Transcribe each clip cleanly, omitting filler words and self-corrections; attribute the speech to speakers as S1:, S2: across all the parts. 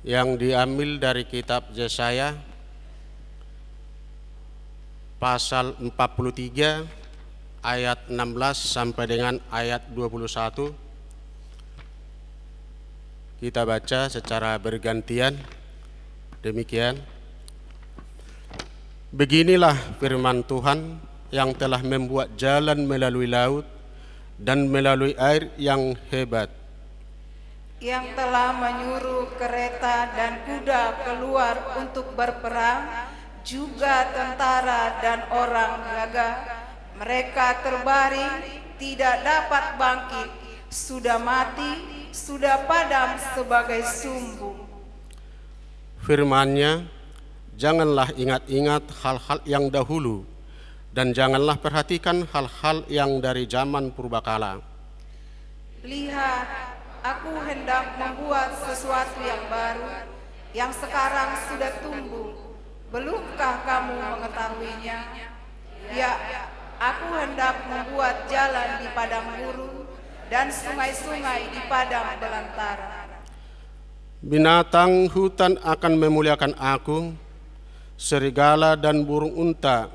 S1: yang diambil dari kitab Yesaya pasal 43 ayat 16 sampai dengan ayat 21. Kita baca secara bergantian. Demikian. Beginilah firman Tuhan yang telah membuat jalan melalui laut dan melalui air yang hebat,
S2: yang telah menyuruh kereta dan kuda keluar untuk berperang, juga tentara dan orang gagah. Mereka terbaring, tidak dapat bangkit, sudah mati, sudah padam sebagai sumbu.
S1: Firman-Nya, janganlah ingat-ingat hal-hal yang dahulu, dan janganlah perhatikan hal-hal yang dari zaman purbakala.
S2: Lihat, aku hendak membuat sesuatu yang baru, yang sekarang sudah tumbuh. Belumkah kamu mengetahuinya? Ya, aku hendak membuat jalan di padang gurun dan sungai-sungai di padang belantara.
S1: Binatang hutan akan memuliakan aku, serigala dan burung unta,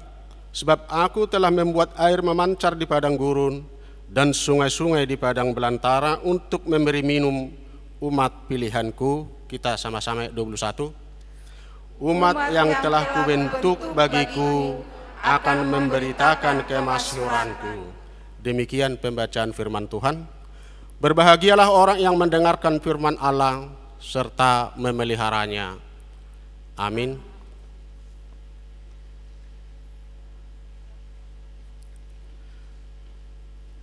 S1: sebab aku telah membuat air memancar di padang gurun dan sungai-sungai di padang belantara untuk memberi minum umat pilihanku. Kita sama-sama 21. Umat yang telah kubentuk bagiku akan memberitakan kemasyhuranku. Demikian pembacaan firman Tuhan. Berbahagialah orang yang mendengarkan firman Allah serta memeliharanya. Amin.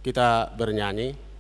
S1: Kita bernyanyi.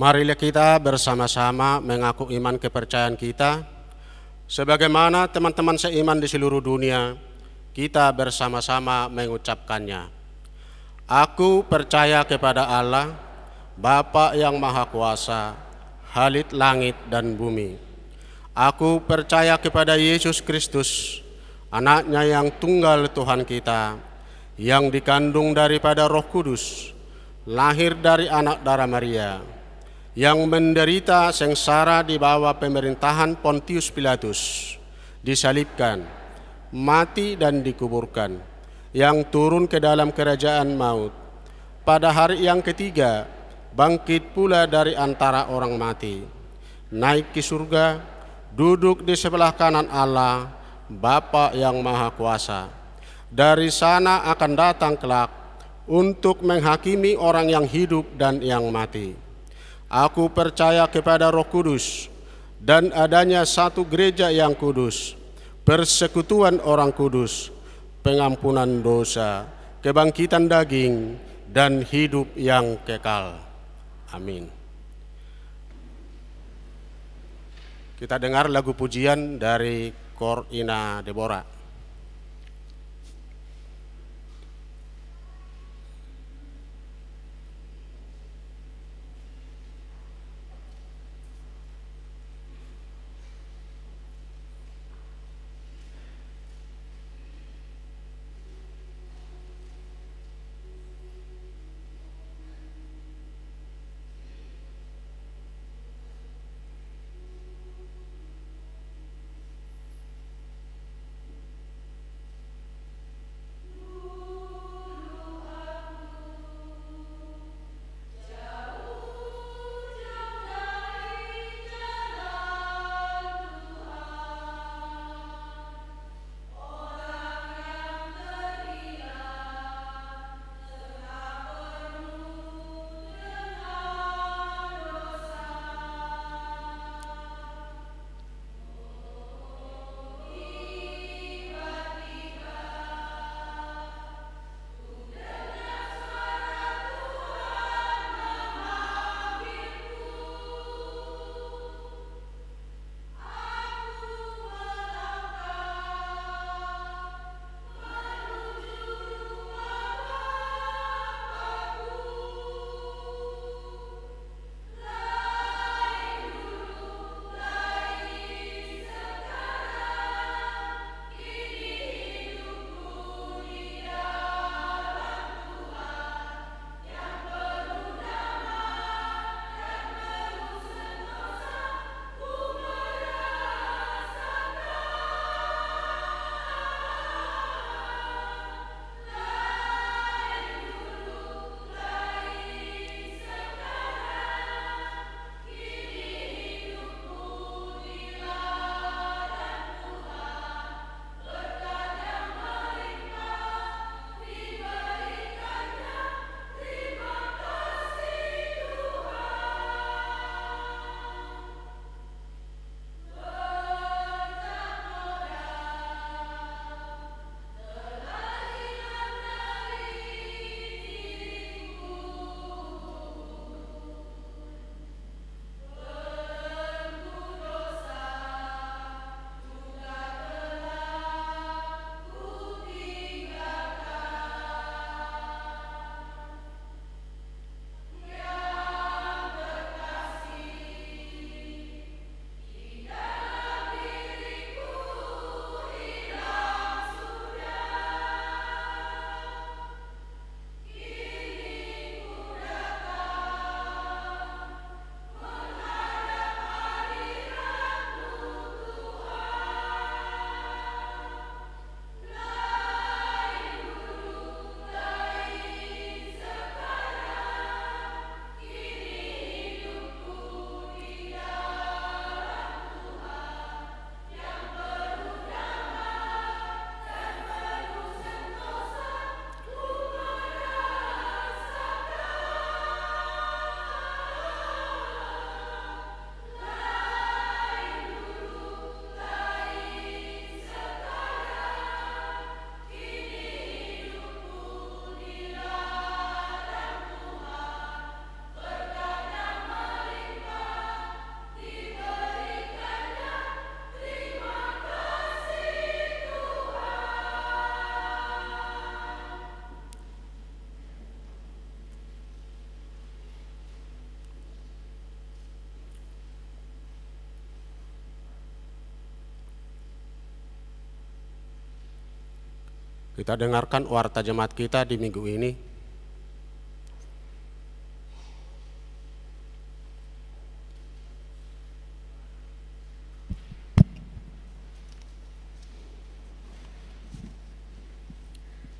S1: Marilah kita bersama-sama mengaku iman kepercayaan kita. Sebagaimana teman-teman seiman di seluruh dunia, kita bersama-sama mengucapkannya. Aku percaya kepada Allah, Bapa yang Maha Kuasa, Khalid langit dan bumi. Aku percaya kepada Yesus Kristus, Anak-Nya yang tunggal Tuhan kita, yang dikandung daripada Roh Kudus, lahir dari anak darah Maria, yang menderita sengsara di bawah pemerintahan Pontius Pilatus, disalibkan, mati dan dikuburkan, yang turun ke dalam kerajaan maut. Pada hari yang ketiga, bangkit pula dari antara orang mati, naik ke surga, duduk di sebelah kanan Allah, Bapa yang Maha Kuasa. Dari sana akan datang kelak untuk menghakimi orang yang hidup dan yang mati. Aku percaya kepada Roh Kudus dan adanya satu gereja yang kudus, persekutuan orang kudus, pengampunan dosa, kebangkitan daging, dan hidup yang kekal. Amin. Kita dengar lagu pujian dari Kor Ina Deborah. Kita dengarkan warta jemaat kita di minggu ini.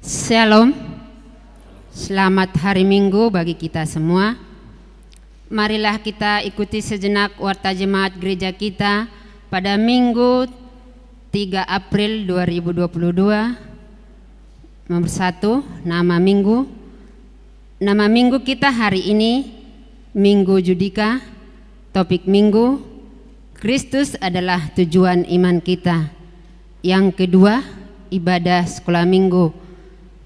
S3: Shalom, selamat hari Minggu bagi kita semua. marilah kita ikuti sejenak warta jemaat gereja kita pada Minggu 3 April 2022. Nomor 1, nama minggu. Nama minggu kita hari ini Minggu Judika. Topik minggu, Kristus adalah tujuan iman kita. Yang kedua, ibadah sekolah minggu.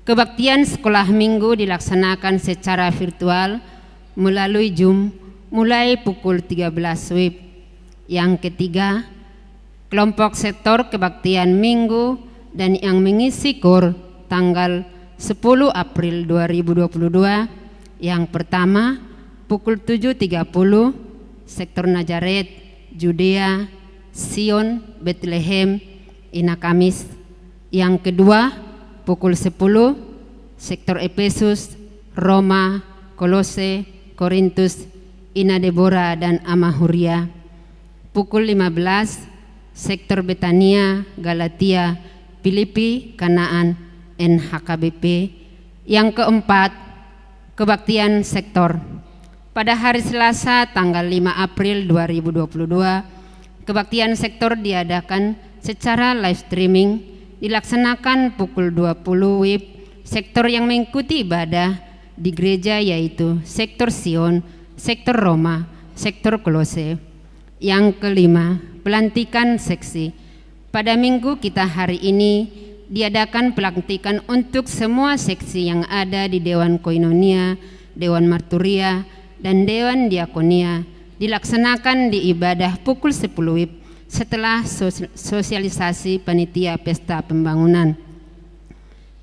S3: Kebaktian sekolah minggu dilaksanakan secara virtual melalui Zoom mulai pukul 13 WIB. Yang ketiga, kelompok sektor kebaktian minggu dan yang mengisi KUR tanggal 10 April 2022. Yang pertama, pukul 7.30, sektor Nazaret, Judea, Sion, Bethlehem, Ina Kamis. Yang kedua, pukul 10, sektor Efesus, Roma, Kolose, Korintus, Ina Deborah dan Amahuria. Pukul 15, sektor Betania, Galatia, Filipi, Kanaan, NHKBP. Yang keempat, kebaktian sektor. Pada hari Selasa tanggal 5 April 2022, kebaktian sektor diadakan secara live streaming, dilaksanakan pukul 20 WIB. Sektor yang mengikuti ibadah di gereja yaitu sektor Sion, sektor Roma, sektor Kolose. Yang kelima, pelantikan seksi. Pada minggu kita hari ini diadakan pelantikan untuk semua seksi yang ada di Dewan Koinonia, Dewan Marturia, dan Dewan Diakonia. Dilaksanakan di ibadah pukul 10 WIB setelah sosialisasi panitia pesta pembangunan.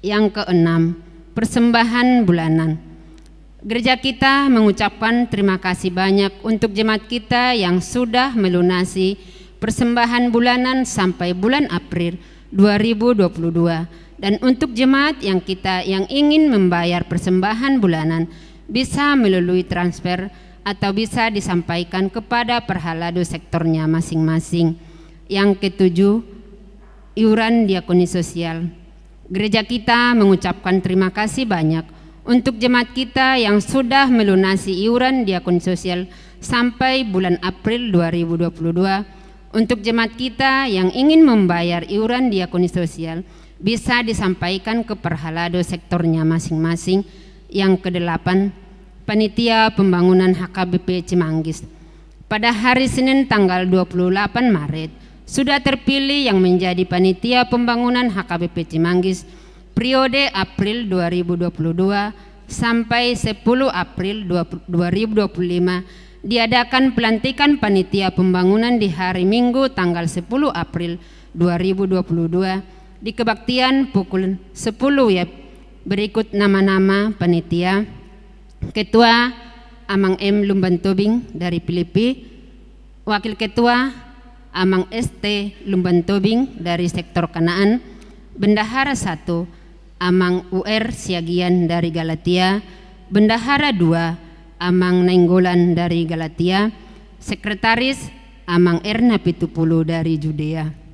S3: Yang keenam, persembahan bulanan. Gereja kita mengucapkan terima kasih banyak untuk jemaat kita yang sudah melunasi persembahan bulanan sampai bulan April 2022. Dan untuk jemaat yang ingin membayar persembahan bulanan bisa melalui transfer atau bisa disampaikan kepada perhalado sektornya masing-masing. Yang ketujuh, iuran diakoni sosial. Gereja kita mengucapkan terima kasih banyak untuk jemaat kita yang sudah melunasi iuran diakoni sosial sampai bulan April 2022. Untuk jemaat kita yang ingin membayar iuran diakoni sosial bisa disampaikan ke perhalado sektornya masing-masing. Yang kedelapan, panitia pembangunan HKBP Cimanggis. Pada hari Senin tanggal 28 Maret sudah terpilih yang menjadi panitia pembangunan HKBP Cimanggis periode April 2022 sampai 10 April 2025. Diadakan pelantikan panitia pembangunan di hari Minggu tanggal 10 April 2022 di kebaktian pukul 10 WIB. Berikut nama-nama panitia. Ketua Amang M. Lumban Tobing dari Filipi. Wakil Ketua Amang ST Lumban Tobing dari sektor Kanaan. Bendahara 1 Amang UR Siagian dari Galatia. Bendahara 2 Amang Nainggolan dari Galatia. Sekretaris Amang Erna Pitupulu dari Judea.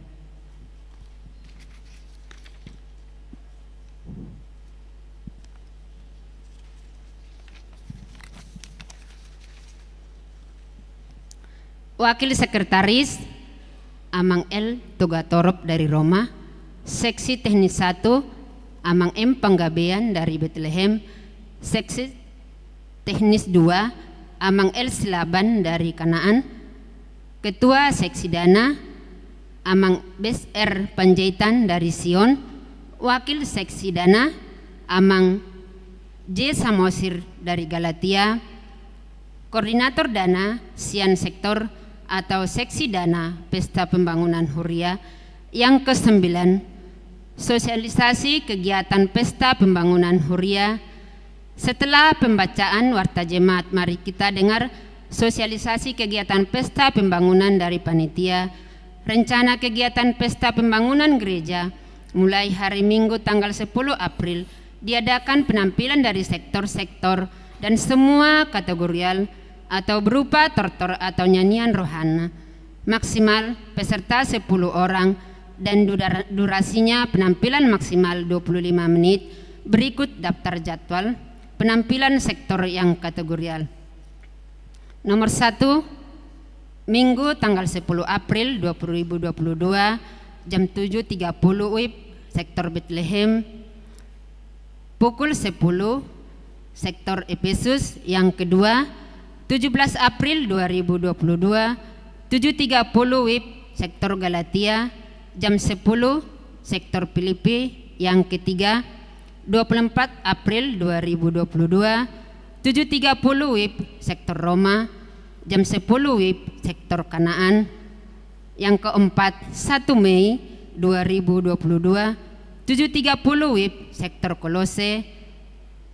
S3: Wakil Sekretaris Amang L. Togatorop dari Roma. Seksi Teknis 1 Amang M. Panggabean dari Bethlehem. Seksi Teknis 2 Amang L. Silaban dari Kanaan. Ketua Seksi Dana Amang Bes R. Panjaitan dari Sion. Wakil Seksi Dana Amang J. Samosir dari Galatia. Koordinator Dana Sian Sektor atau Seksi Dana Pesta Pembangunan Huria. Yang ke-9, sosialisasi kegiatan Pesta Pembangunan Huria. Setelah pembacaan warta jemaat, mari kita dengar sosialisasi kegiatan Pesta Pembangunan dari panitia. Rencana kegiatan Pesta Pembangunan gereja mulai hari Minggu tanggal 10 April diadakan penampilan dari sektor-sektor dan semua kategorial atau berupa tortor atau nyanyian rohana. Maksimal peserta 10 orang dan durasinya penampilan maksimal 25 menit. Berikut daftar jadwal penampilan sektor yang kategorial. Nomor 1, Minggu tanggal 10 April 2022 jam 7.30 WIB sektor Bethlehem. Pukul 10 sektor Efesus. Yang kedua 17 April 2022 7.30 WIB sektor Galatia. Jam 10 sektor Filipi. Yang ketiga 24 April 2022 7.30 WIB sektor Roma. Jam 10 WIB sektor Kanaan. Yang keempat 1 Mei 2022 7.30 WIB sektor Kolose.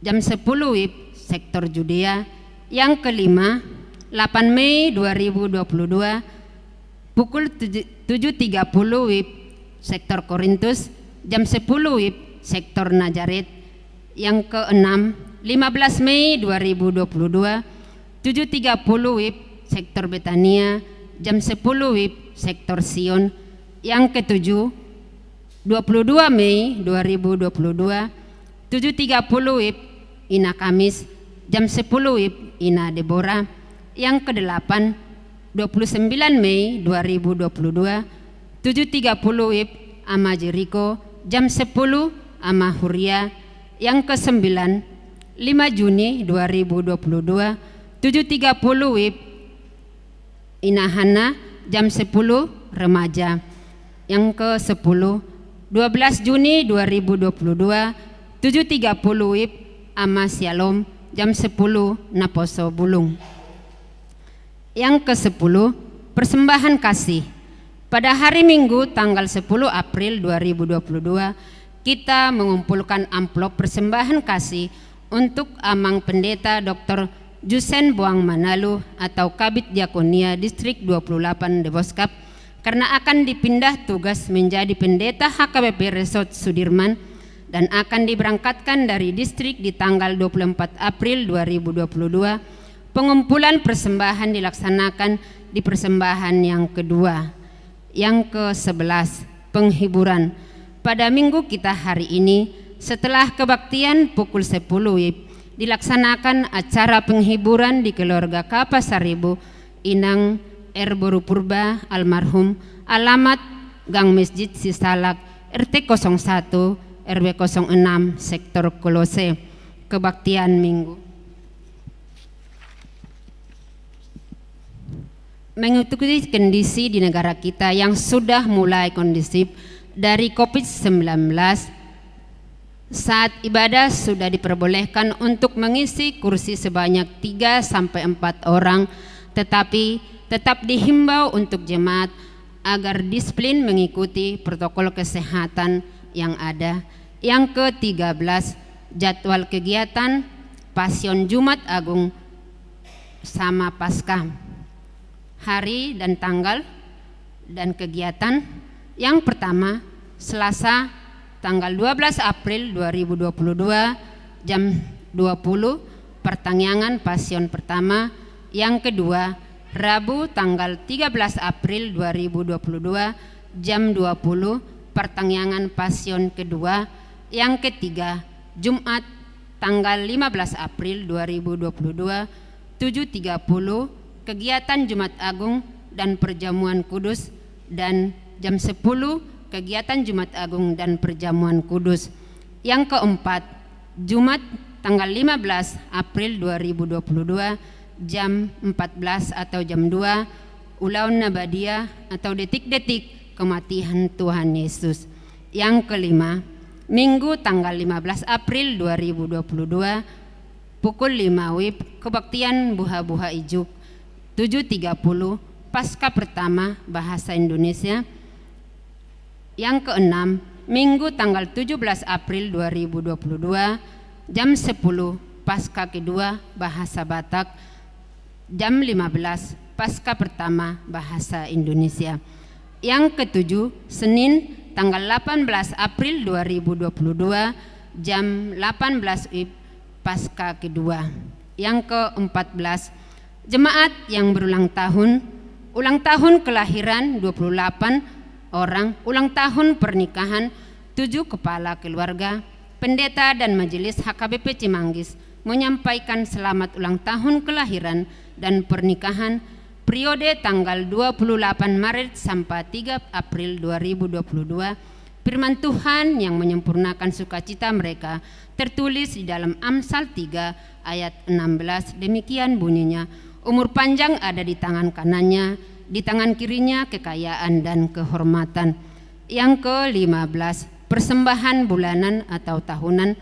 S3: Jam 10 WIB sektor Judea. Yang kelima 8 Mei 2022 pukul 7.30 WIB sektor Korintus. Jam 10 WIB sektor Nazaret. Yang keenam 15 Mei 2022 7.30 WIB sektor Betania. Jam 10 WIB sektor Sion. Yang ketujuh 22 Mei 2022 7.30 WIB Ina Kamis. Jam 10 WIB Ina Deborah. Yang kedelapan 29 Mei 2022 7.30 WIB Ama Jericho. Jam 10 Ama Huria. Yang kesembilan 5 Juni 2022 7.30 WIB Ina Hana. Jam 10 remaja. Yang ke-10 12 Juni 2022 7.30 WIB Ama Shalom. Jam 10 Naposo Bulung. Yang ke-10 persembahan kasih. Pada hari Minggu tanggal 10 April 2022 kita mengumpulkan amplop persembahan kasih untuk Amang Pendeta Dr. Jusen Boang Manalu atau Kabid Diakonia Distrik 28 Deboskap karena akan dipindah tugas menjadi pendeta HKBP Resort Sudirman dan akan diberangkatkan dari distrik di tanggal 24 April 2022. Pengumpulan persembahan dilaksanakan di persembahan yang kedua. Yang ke-11 penghiburan. Pada minggu kita hari ini setelah kebaktian pukul 10 WIB dilaksanakan acara penghiburan di keluarga Kapasaribu Inang Erboru Purba almarhum, alamat Gang Masjid Sisalak, RT 01 RW 06 sektor Kolose. Kebaktian minggu. Mengikuti kondisi di negara kita yang sudah mulai kondusif dari COVID-19, saat ibadah sudah diperbolehkan untuk mengisi kursi sebanyak 3-4 orang, tetapi tetap dihimbau untuk jemaat agar disiplin mengikuti protokol kesehatan yang ada. Yang ke-13 jadwal kegiatan Pasion Jumat Agung sama Paskah. Hari dan tanggal dan kegiatan. Yang pertama Selasa tanggal 12 April 2022 jam 20 pertangyangan Pasion pertama. Yang kedua Rabu tanggal 13 April 2022 jam 20 pertangyangan Pasion kedua. Yang ketiga Jumat tanggal 15 April 2022 7.30 kegiatan Jumat Agung dan Perjamuan Kudus, dan jam 10 kegiatan Jumat Agung dan Perjamuan Kudus. Yang keempat Jumat tanggal 15 April 2022 jam 14 atau jam 2 Ulaun Nabadiyah atau detik-detik kematian Tuhan Yesus. Yang kelima Minggu tanggal 15 April 2022 pukul 5 WIB kebaktian Buha-Buha Ijuk 7.30 Pasca pertama bahasa Indonesia. Yang keenam Minggu tanggal 17 April 2022 jam 10 Pasca kedua bahasa Batak, jam 15 Pasca pertama bahasa Indonesia. Yang ketujuh Senin tanggal 18 April 2022 jam 18 WIB Pasca kedua. Yang ke-14 jemaat yang berulang tahun, ulang tahun kelahiran 28 orang, ulang tahun pernikahan 7 kepala keluarga, pendeta dan majelis HKBP Cimanggis menyampaikan selamat ulang tahun kelahiran dan pernikahan periode tanggal 28 Maret sampai 3 April 2022. Firman Tuhan yang menyempurnakan sukacita mereka tertulis di dalam Amsal 3 ayat 16. Demikian bunyinya, umur panjang ada di tangan kanannya, di tangan kirinya kekayaan dan kehormatan. Yang ke-15, persembahan bulanan atau tahunan.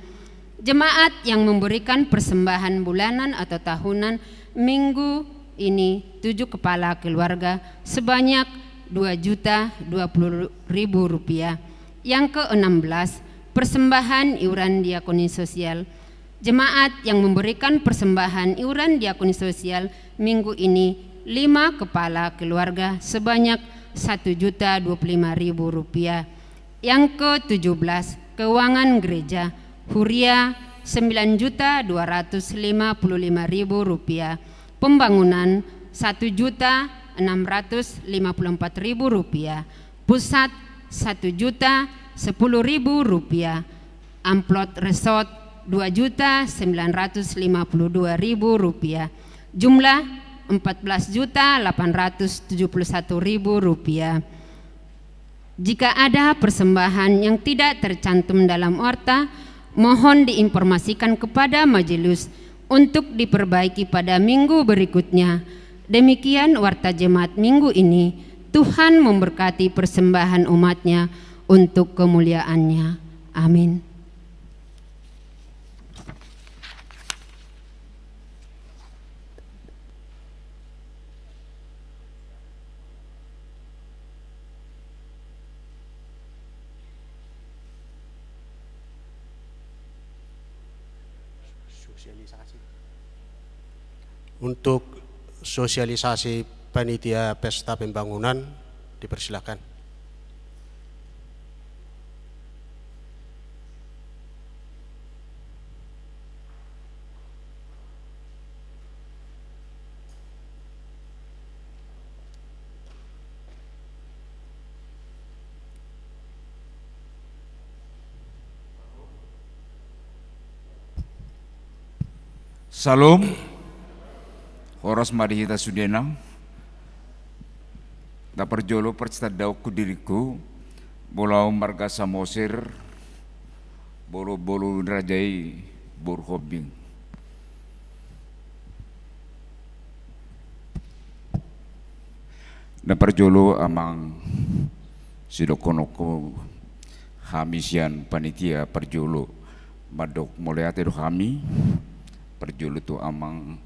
S3: Jemaat yang memberikan persembahan bulanan atau tahunan minggu ini 7 kepala keluarga sebanyak Rp2.020.000. Yang ke-16, persembahan iuran diakoni sosial. Jemaat yang memberikan persembahan iuran diakoni sosial minggu ini 5 kepala keluarga sebanyak Rp1.025.000. Yang ke-17, keuangan gereja Huria Rp9.255.000, pembangunan Rp1.654.000, pusat Rp1.010.000, amplot resort Rp2.952.000, jumlah Rp14.871.000. Jika ada persembahan yang tidak tercantum dalam warta, mohon diinformasikan kepada majelis untuk diperbaiki pada minggu berikutnya. Demikian warta jemaat minggu ini. Tuhan memberkati persembahan umatnya untuk kemuliaannya. Amin.
S1: Untuk sosialisasi panitia pesta pembangunan, dipersilakan.
S4: Salam, Horas Marihita Sudena, dapat jolo percetadau ku diriku, bolau marga samosir, bolu rajai burhobing. Dapat jolo amang sidokonoko hamisian panitia perjolo madok moleate do kami. Perjulu tu amang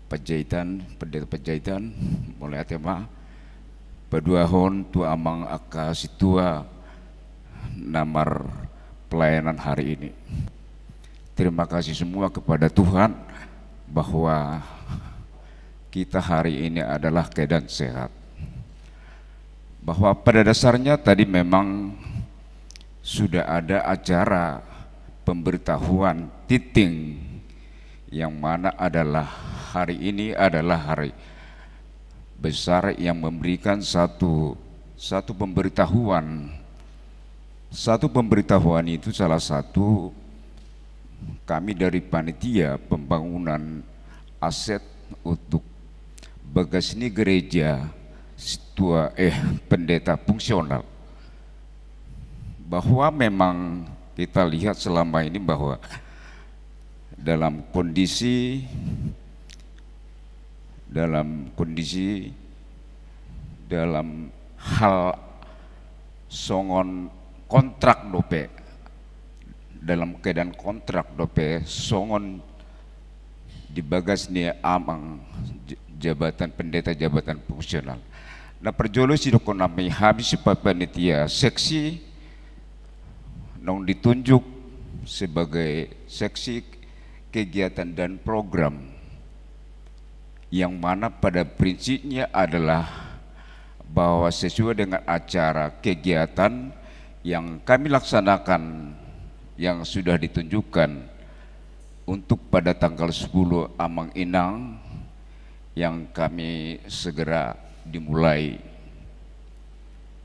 S4: pejaitan, pendeta pejaitan, mulai tema peduahon tu amang aka situa namar pelayanan hari ini. Terima kasih semua kepada Tuhan bahwa kita hari ini adalah keadaan sehat. Bahwa pada dasarnya tadi memang sudah ada acara pemberitahuan titing yang mana adalah hari ini adalah hari besar yang memberikan satu pemberitahuan. Satu pemberitahuan itu salah satu kami dari panitia pembangunan aset untuk Bagasni gereja pendeta fungsional, bahwa memang kita lihat selama ini bahwa dalam kondisi dalam hal songon kontrak dope, dalam keadaan kontrak dope songon di Bagasni amang jabatan pendeta jabatan fungsional. Nah perjolo sidoko nami habis panitia seksi nong ditunjuk sebagai seksi kegiatan dan program yang mana pada prinsipnya adalah bahwa sesuai dengan acara kegiatan yang kami laksanakan yang sudah ditunjukkan untuk pada tanggal 10 Amang Inang yang kami segera dimulai.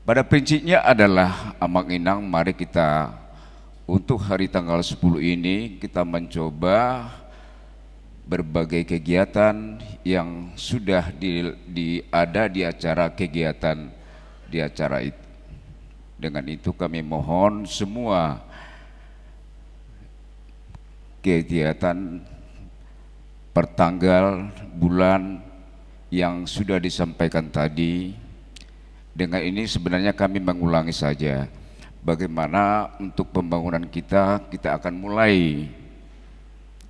S4: Pada prinsipnya adalah Amang Inang, mari kita untuk hari tanggal 10 ini kita mencoba berbagai kegiatan yang sudah ada di acara kegiatan di acara itu. Dengan itu kami mohon semua kegiatan pertanggal bulan yang sudah disampaikan tadi, dengan ini sebenarnya kami mengulangi saja bagaimana untuk pembangunan kita akan mulai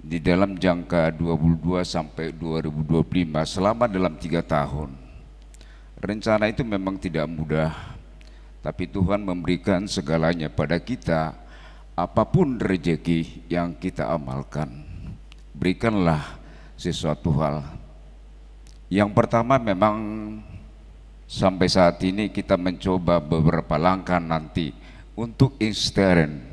S4: di dalam jangka 22 sampai 2025 selama dalam 3 tahun. Rencana itu memang tidak mudah, tapi Tuhan memberikan segalanya pada kita. Apapun rezeki yang kita amalkan, berikanlah sesuatu hal. Yang pertama memang sampai saat ini kita mencoba beberapa langkah nanti untuk insteren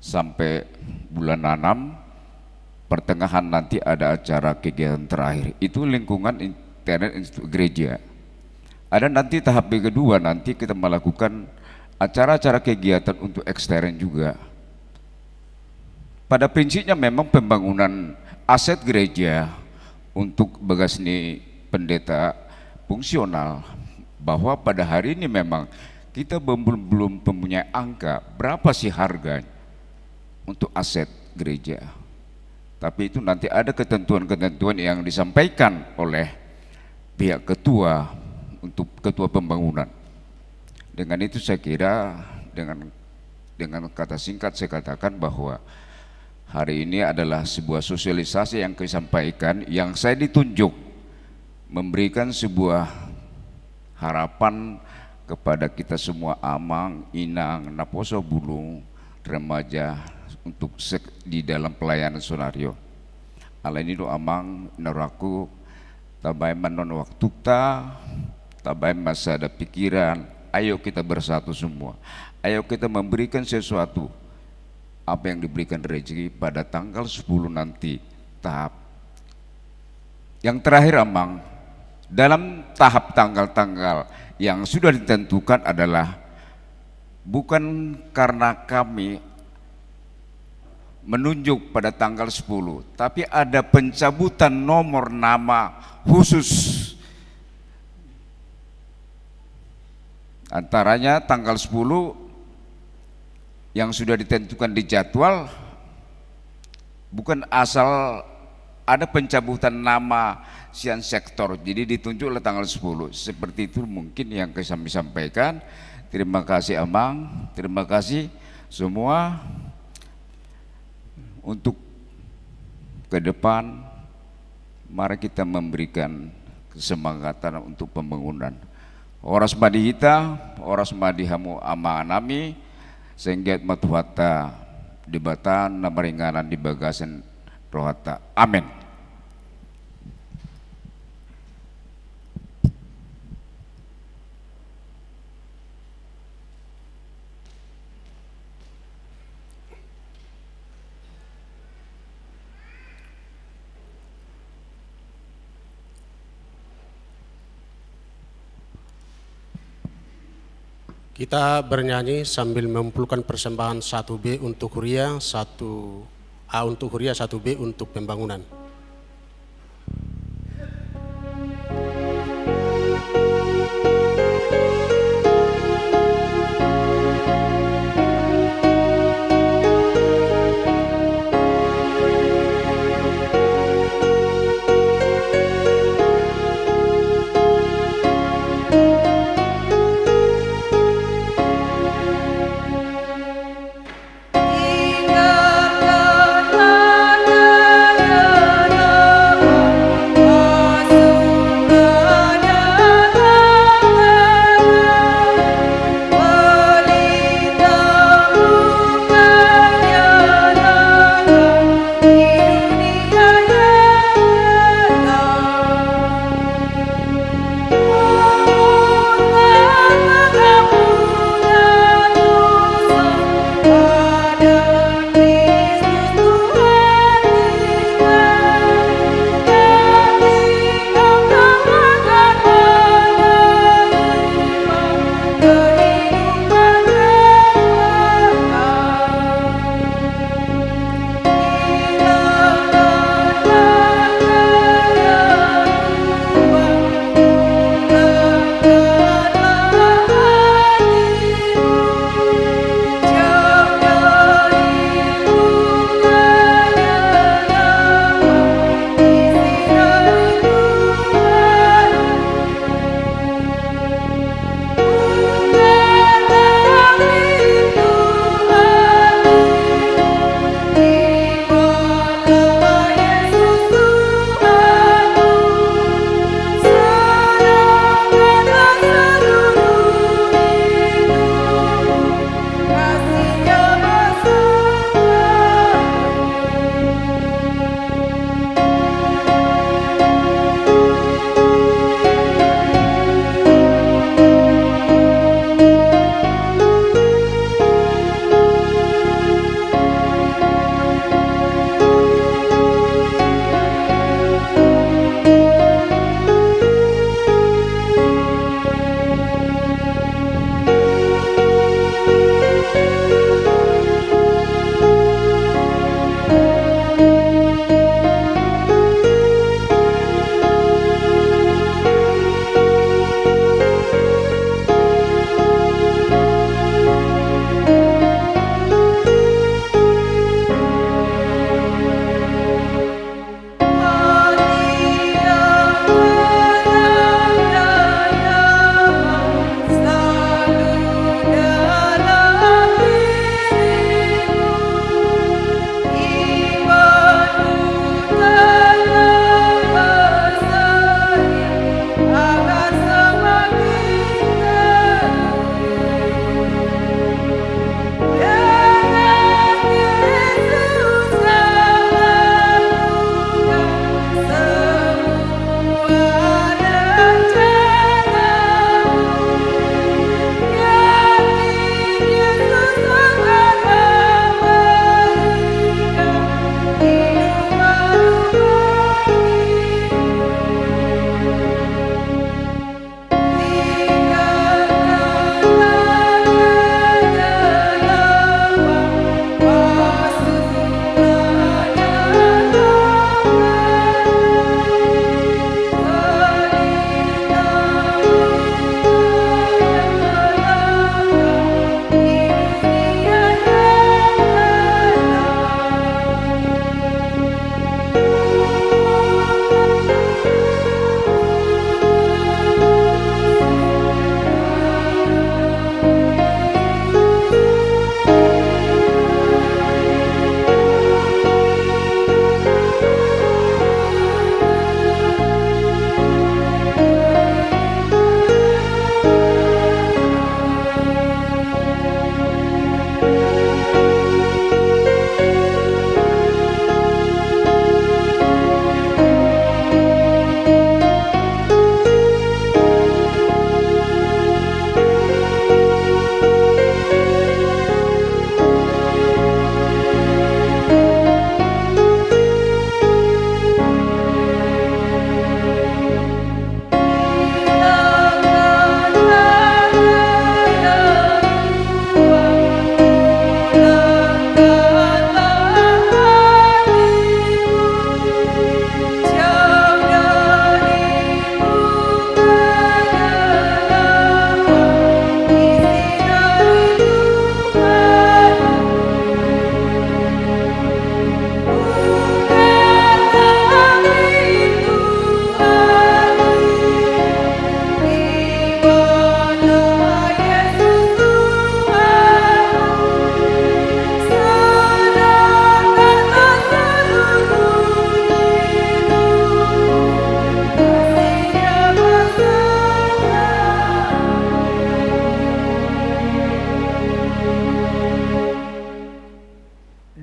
S4: sampai bulan 6 pertengahan nanti ada acara kegiatan terakhir, itu lingkungan internet gereja. Ada nanti tahap kedua, nanti kita melakukan acara-acara kegiatan untuk ekstern juga. Pada prinsipnya memang pembangunan aset gereja untuk Bagasni pendeta fungsional, bahwa pada hari ini memang kita belum mempunyai angka berapa sih harganya untuk aset gereja. Tapi itu nanti ada ketentuan-ketentuan yang disampaikan oleh pihak ketua untuk ketua pembangunan. Dengan itu saya kira dengan kata singkat saya katakan bahwa hari ini adalah sebuah sosialisasi yang saya sampaikan, yang saya ditunjuk memberikan sebuah harapan kepada kita semua, Amang, Inang, Naposo Bulung, remaja untuk di dalam pelayanan sonario. Ala ini do Amang naraku tabay manon waktu tabay masa ada pikiran, ayo kita bersatu semua, ayo kita memberikan sesuatu apa yang diberikan rezeki pada tanggal 10 nanti tahap. Yang terakhir Amang, dalam tahap tanggal-tanggal yang sudah ditentukan adalah bukan karena kami menunjuk pada tanggal 10, tapi ada pencabutan nomor nama khusus. Antaranya tanggal 10 yang sudah ditentukan di jadwal, bukan asal ada pencabutan nama sian sektor, jadi ditunjuk oleh tanggal 10. Seperti itu mungkin yang kami sampaikan. Terima kasih Amang, terima kasih semua. Untuk ke depan mari kita memberikan kesemangatan untuk pembangunan. Oras madihita, oras madihamu amanami, sengget matuhata dibatan namaringanan di bagasan rohata. Amin.
S1: Kita bernyanyi sambil mengumpulkan persembahan 1B untuk Huria, 1A untuk Huria, 1B untuk pembangunan.
S2: Tinggalkanlah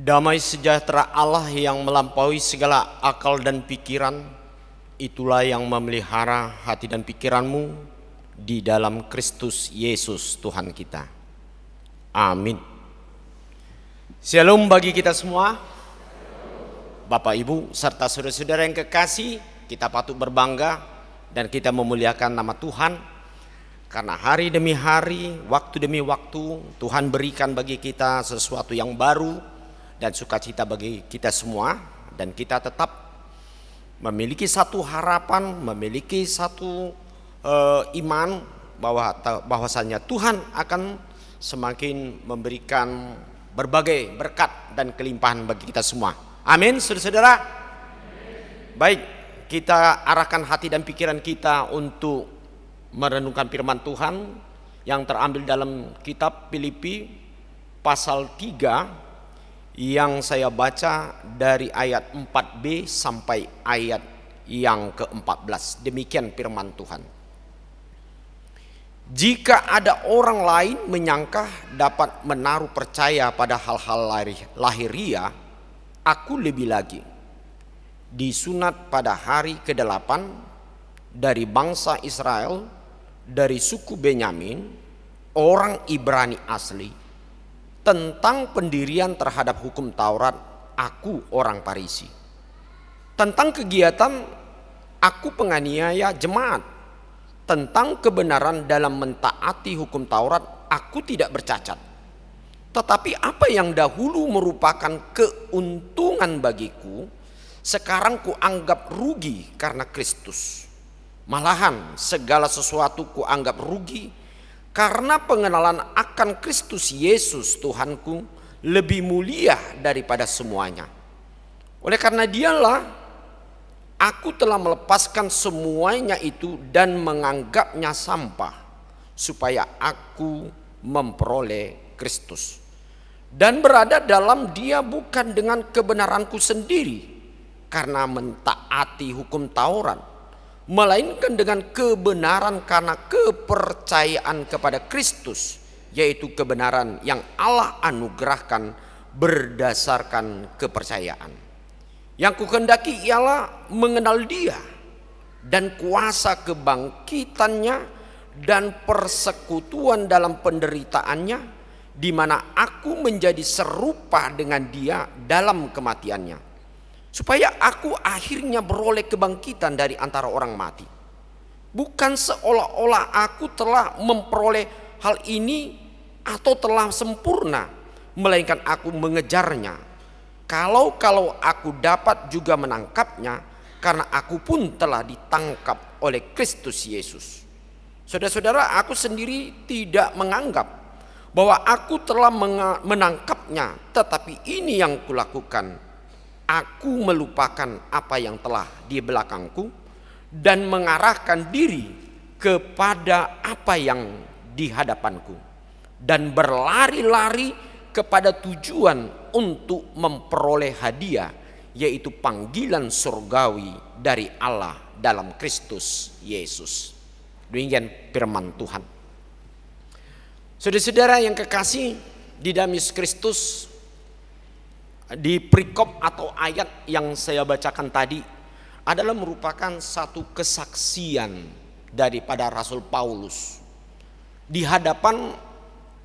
S5: Damai sejahtera Allah yang melampaui segala akal dan pikiran, itulah yang memelihara hati dan pikiranmu di dalam Kristus Yesus Tuhan kita. Amin. Shalom bagi kita semua. Bapak Ibu serta saudara-saudara yang kekasih, kita patut berbangga dan kita memuliakan nama Tuhan. Karena hari demi hari, waktu demi waktu, Tuhan berikan bagi kita sesuatu yang baru dan sukacita bagi kita semua, dan kita tetap memiliki satu harapan, memiliki satu iman bahwasanya Tuhan akan semakin memberikan berbagai berkat dan kelimpahan bagi kita semua. Amin, saudara-saudara. Baik, kita arahkan hati dan pikiran kita untuk merenungkan firman Tuhan yang terambil dalam kitab Filipi pasal 3 yang saya baca dari ayat 4b sampai ayat yang ke-14. Demikian firman Tuhan. Jika ada orang lain menyangka dapat menaruh percaya pada hal-hal lahiriah, aku lebih lagi. Disunat pada hari ke-8 dari bangsa Israel, dari suku Benyamin, orang Ibrani asli. Tentang pendirian terhadap hukum Taurat, aku orang Farisi. Tentang kegiatan, aku penganiaya jemaat. Tentang kebenaran dalam mentaati hukum Taurat, aku tidak bercacat. Tetapi apa yang dahulu merupakan keuntungan bagiku, sekarang kuanggap rugi karena Kristus. Malahan segala sesuatu kuanggap rugi karena pengenalan akan Kristus Yesus Tuhanku lebih mulia daripada semuanya. Oleh karena dialah aku telah melepaskan semuanya itu dan menganggapnya sampah, supaya aku memperoleh Kristus dan berada dalam Dia bukan dengan kebenaranku sendiri karena mentaati hukum Taurat, melainkan dengan kebenaran karena kepercayaan kepada Kristus, yaitu kebenaran yang Allah anugerahkan berdasarkan kepercayaan. Yang kukehendaki ialah mengenal Dia dan kuasa kebangkitannya dan persekutuan dalam penderitaannya, di mana aku menjadi serupa dengan Dia dalam kematiannya, supaya aku akhirnya beroleh kebangkitan dari antara orang mati. Bukan seolah-olah aku telah memperoleh hal ini atau telah sempurna, melainkan aku mengejarnya. Kalau aku dapat juga menangkapnya, karena aku pun telah ditangkap oleh Kristus Yesus. Saudara-saudara, aku sendiri tidak menganggap bahwa aku telah menangkapnya, tetapi ini yang kulakukan. Aku melupakan apa yang telah di belakangku dan mengarahkan diri kepada apa yang di hadapanku, dan berlari-lari kepada tujuan untuk memperoleh hadiah, yaitu panggilan surgawi dari Allah dalam Kristus Yesus. Demikian firman Tuhan. Saudara-saudara yang kekasih di dalam Yesus Kristus, di perikop atau ayat yang saya bacakan tadi adalah merupakan satu kesaksian daripada Rasul Paulus di hadapan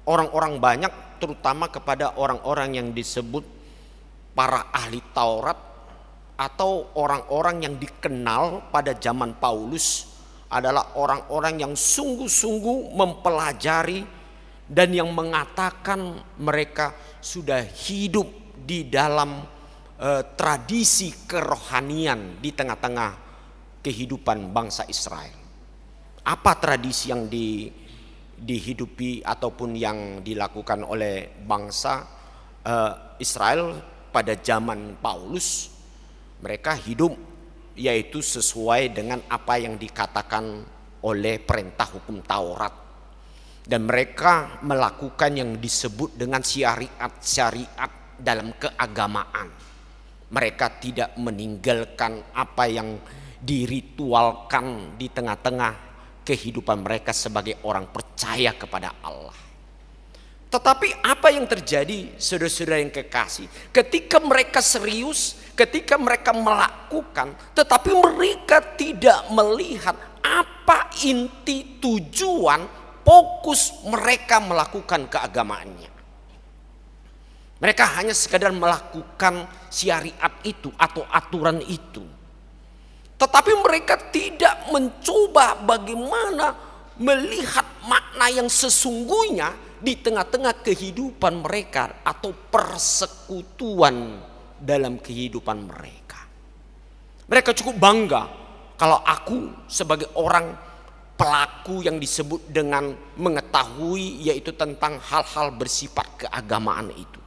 S5: orang-orang banyak, terutama kepada orang-orang yang disebut para ahli Taurat atau orang-orang yang dikenal pada zaman Paulus adalah orang-orang yang sungguh-sungguh mempelajari dan yang mengatakan mereka sudah hidup di dalam tradisi kerohanian di tengah-tengah kehidupan bangsa Israel. Apa tradisi yang dihidupi ataupun yang dilakukan oleh bangsa Israel pada zaman Paulus? Mereka hidup yaitu sesuai dengan apa yang dikatakan oleh perintah hukum Taurat, dan mereka melakukan yang disebut dengan syariat dalam keagamaan. Mereka tidak meninggalkan apa yang diritualkan di tengah-tengah kehidupan mereka sebagai orang percaya kepada Allah. Tetapi apa yang terjadi, saudara-saudara yang kekasih, ketika mereka serius, ketika mereka melakukan, tetapi mereka tidak melihat apa inti tujuan, fokus mereka melakukan keagamaannya. Mereka hanya sekadar melakukan syariat itu atau aturan itu. Tetapi mereka tidak mencoba bagaimana melihat makna yang sesungguhnya di tengah-tengah kehidupan mereka atau persekutuan dalam kehidupan mereka. Mereka cukup bangga kalau aku sebagai orang pelaku yang disebut dengan mengetahui, yaitu tentang hal-hal bersifat keagamaan itu.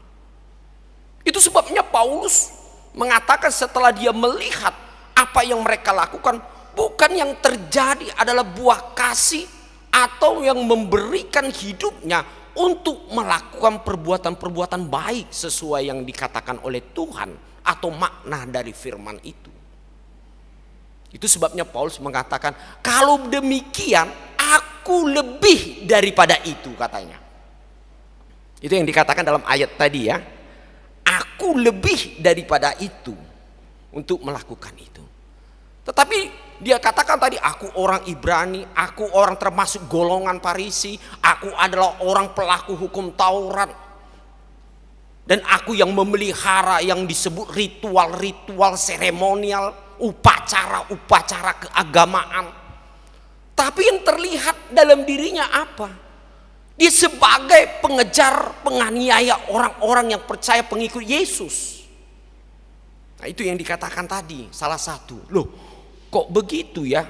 S5: Itu sebabnya Paulus mengatakan setelah dia melihat apa yang mereka lakukan, bukan yang terjadi adalah buah kasih atau yang memberikan hidupnya untuk melakukan perbuatan-perbuatan baik sesuai yang dikatakan oleh Tuhan atau makna dari firman itu. Itu sebabnya Paulus mengatakan, kalau demikian aku lebih daripada itu, katanya. Itu yang dikatakan dalam ayat tadi ya. Aku lebih daripada itu untuk melakukan itu. Tetapi dia katakan tadi, aku orang Ibrani, aku orang termasuk golongan Farisi, aku adalah orang pelaku hukum Taurat, dan aku yang memelihara yang disebut ritual-ritual seremonial, upacara-upacara keagamaan. Tapi yang terlihat dalam dirinya apa? Dia sebagai pengejar, penganiaya orang-orang yang percaya pengikut Yesus. Nah, itu yang dikatakan tadi, salah satu. Loh, kok begitu ya?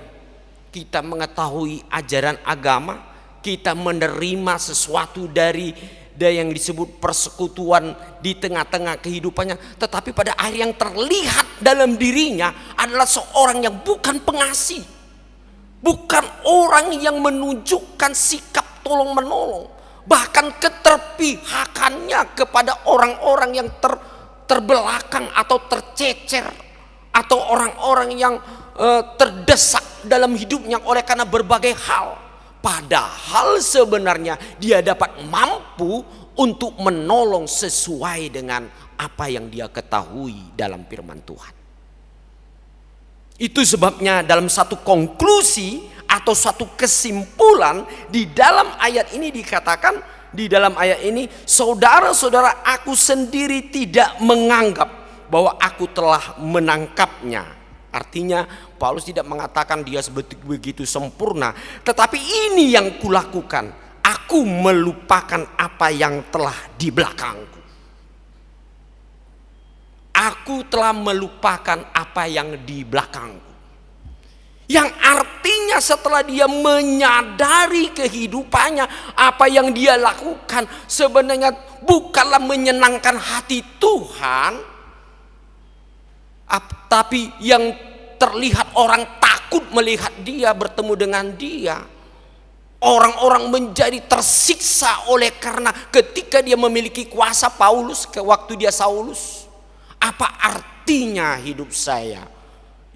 S5: Kita mengetahui ajaran agama, kita menerima sesuatu dari yang disebut persekutuan di tengah-tengah kehidupannya, tetapi pada akhir yang terlihat dalam dirinya adalah seorang yang bukan pengasih, bukan orang yang menunjukkan sikap tolong menolong, bahkan keterpihakannya kepada orang-orang yang terbelakang atau tercecer, atau orang-orang yang terdesak dalam hidupnya oleh karena berbagai hal. Padahal sebenarnya dia dapat mampu untuk menolong sesuai dengan apa yang dia ketahui dalam firman Tuhan. Itu sebabnya dalam satu konklusi atau satu kesimpulan di dalam ayat ini dikatakan, di dalam ayat ini, saudara-saudara, aku sendiri tidak menganggap bahwa aku telah menangkapnya. Artinya Paulus tidak mengatakan dia begitu sempurna, tetapi ini yang kulakukan, aku melupakan apa yang telah di belakangku. Aku telah melupakan apa yang di belakangku. Yang artinya setelah dia menyadari kehidupannya, apa yang dia lakukan sebenarnya bukanlah menyenangkan hati Tuhan, tapi yang terlihat orang takut melihat dia, bertemu dengan dia. Orang-orang menjadi tersiksa oleh karena ketika dia memiliki kuasa, Paulus ke waktu dia Saulus, apa artinya hidup saya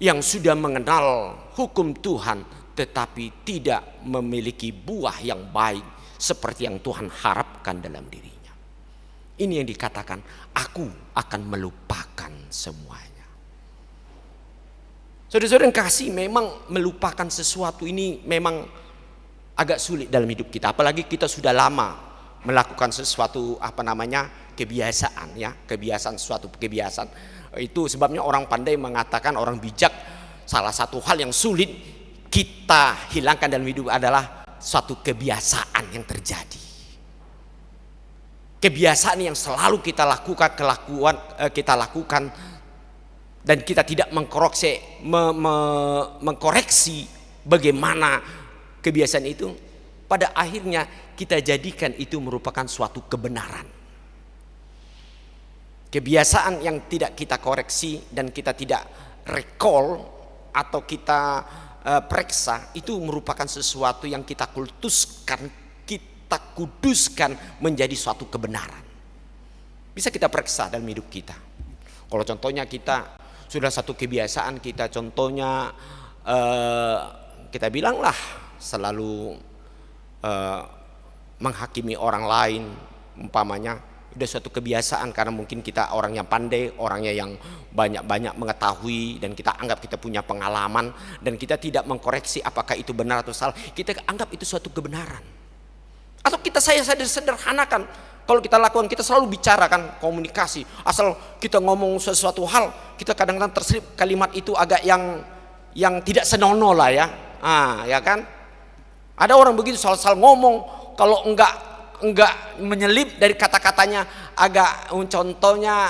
S5: yang sudah mengenal hukum Tuhan tetapi tidak memiliki buah yang baik seperti yang Tuhan harapkan dalam dirinya. Ini yang dikatakan, aku akan melupakan semuanya. Saudara-saudara yang kasih, memang melupakan sesuatu ini memang agak sulit dalam hidup kita, apalagi kita sudah lama melakukan sesuatu kebiasaan ya, suatu kebiasaan. Itu sebabnya orang pandai mengatakan, orang bijak, salah satu hal yang sulit kita hilangkan dalam hidup adalah suatu kebiasaan yang terjadi. Kebiasaan yang selalu kita lakukan, dan kita tidak mengkoreksi bagaimana kebiasaan itu, pada akhirnya kita jadikan itu merupakan suatu kebenaran. Kebiasaan yang tidak kita koreksi dan kita tidak recall atau kita periksa, itu merupakan sesuatu yang kita kultuskan, kita kuduskan menjadi suatu kebenaran. Bisa kita periksa dalam hidup kita. Kalau contohnya kita sudah satu kebiasaan kita, contohnya kita bilanglah selalu menghakimi orang lain umpamanya udah suatu kebiasaan karena mungkin kita orang yang pandai, orangnya yang banyak mengetahui, dan kita anggap kita punya pengalaman, dan kita tidak mengkoreksi apakah itu benar atau salah. Kita anggap itu suatu kebenaran. Atau kita sederhanakan, kalau kita lakukan, kita selalu bicarakan komunikasi. Asal kita ngomong sesuatu hal, kita kadang-kadang terselip kalimat itu agak yang tidak senonoh lah ya. Ya kan? Ada orang begitu, soal ngomong, kalau enggak menyelip dari kata-katanya agak, contohnya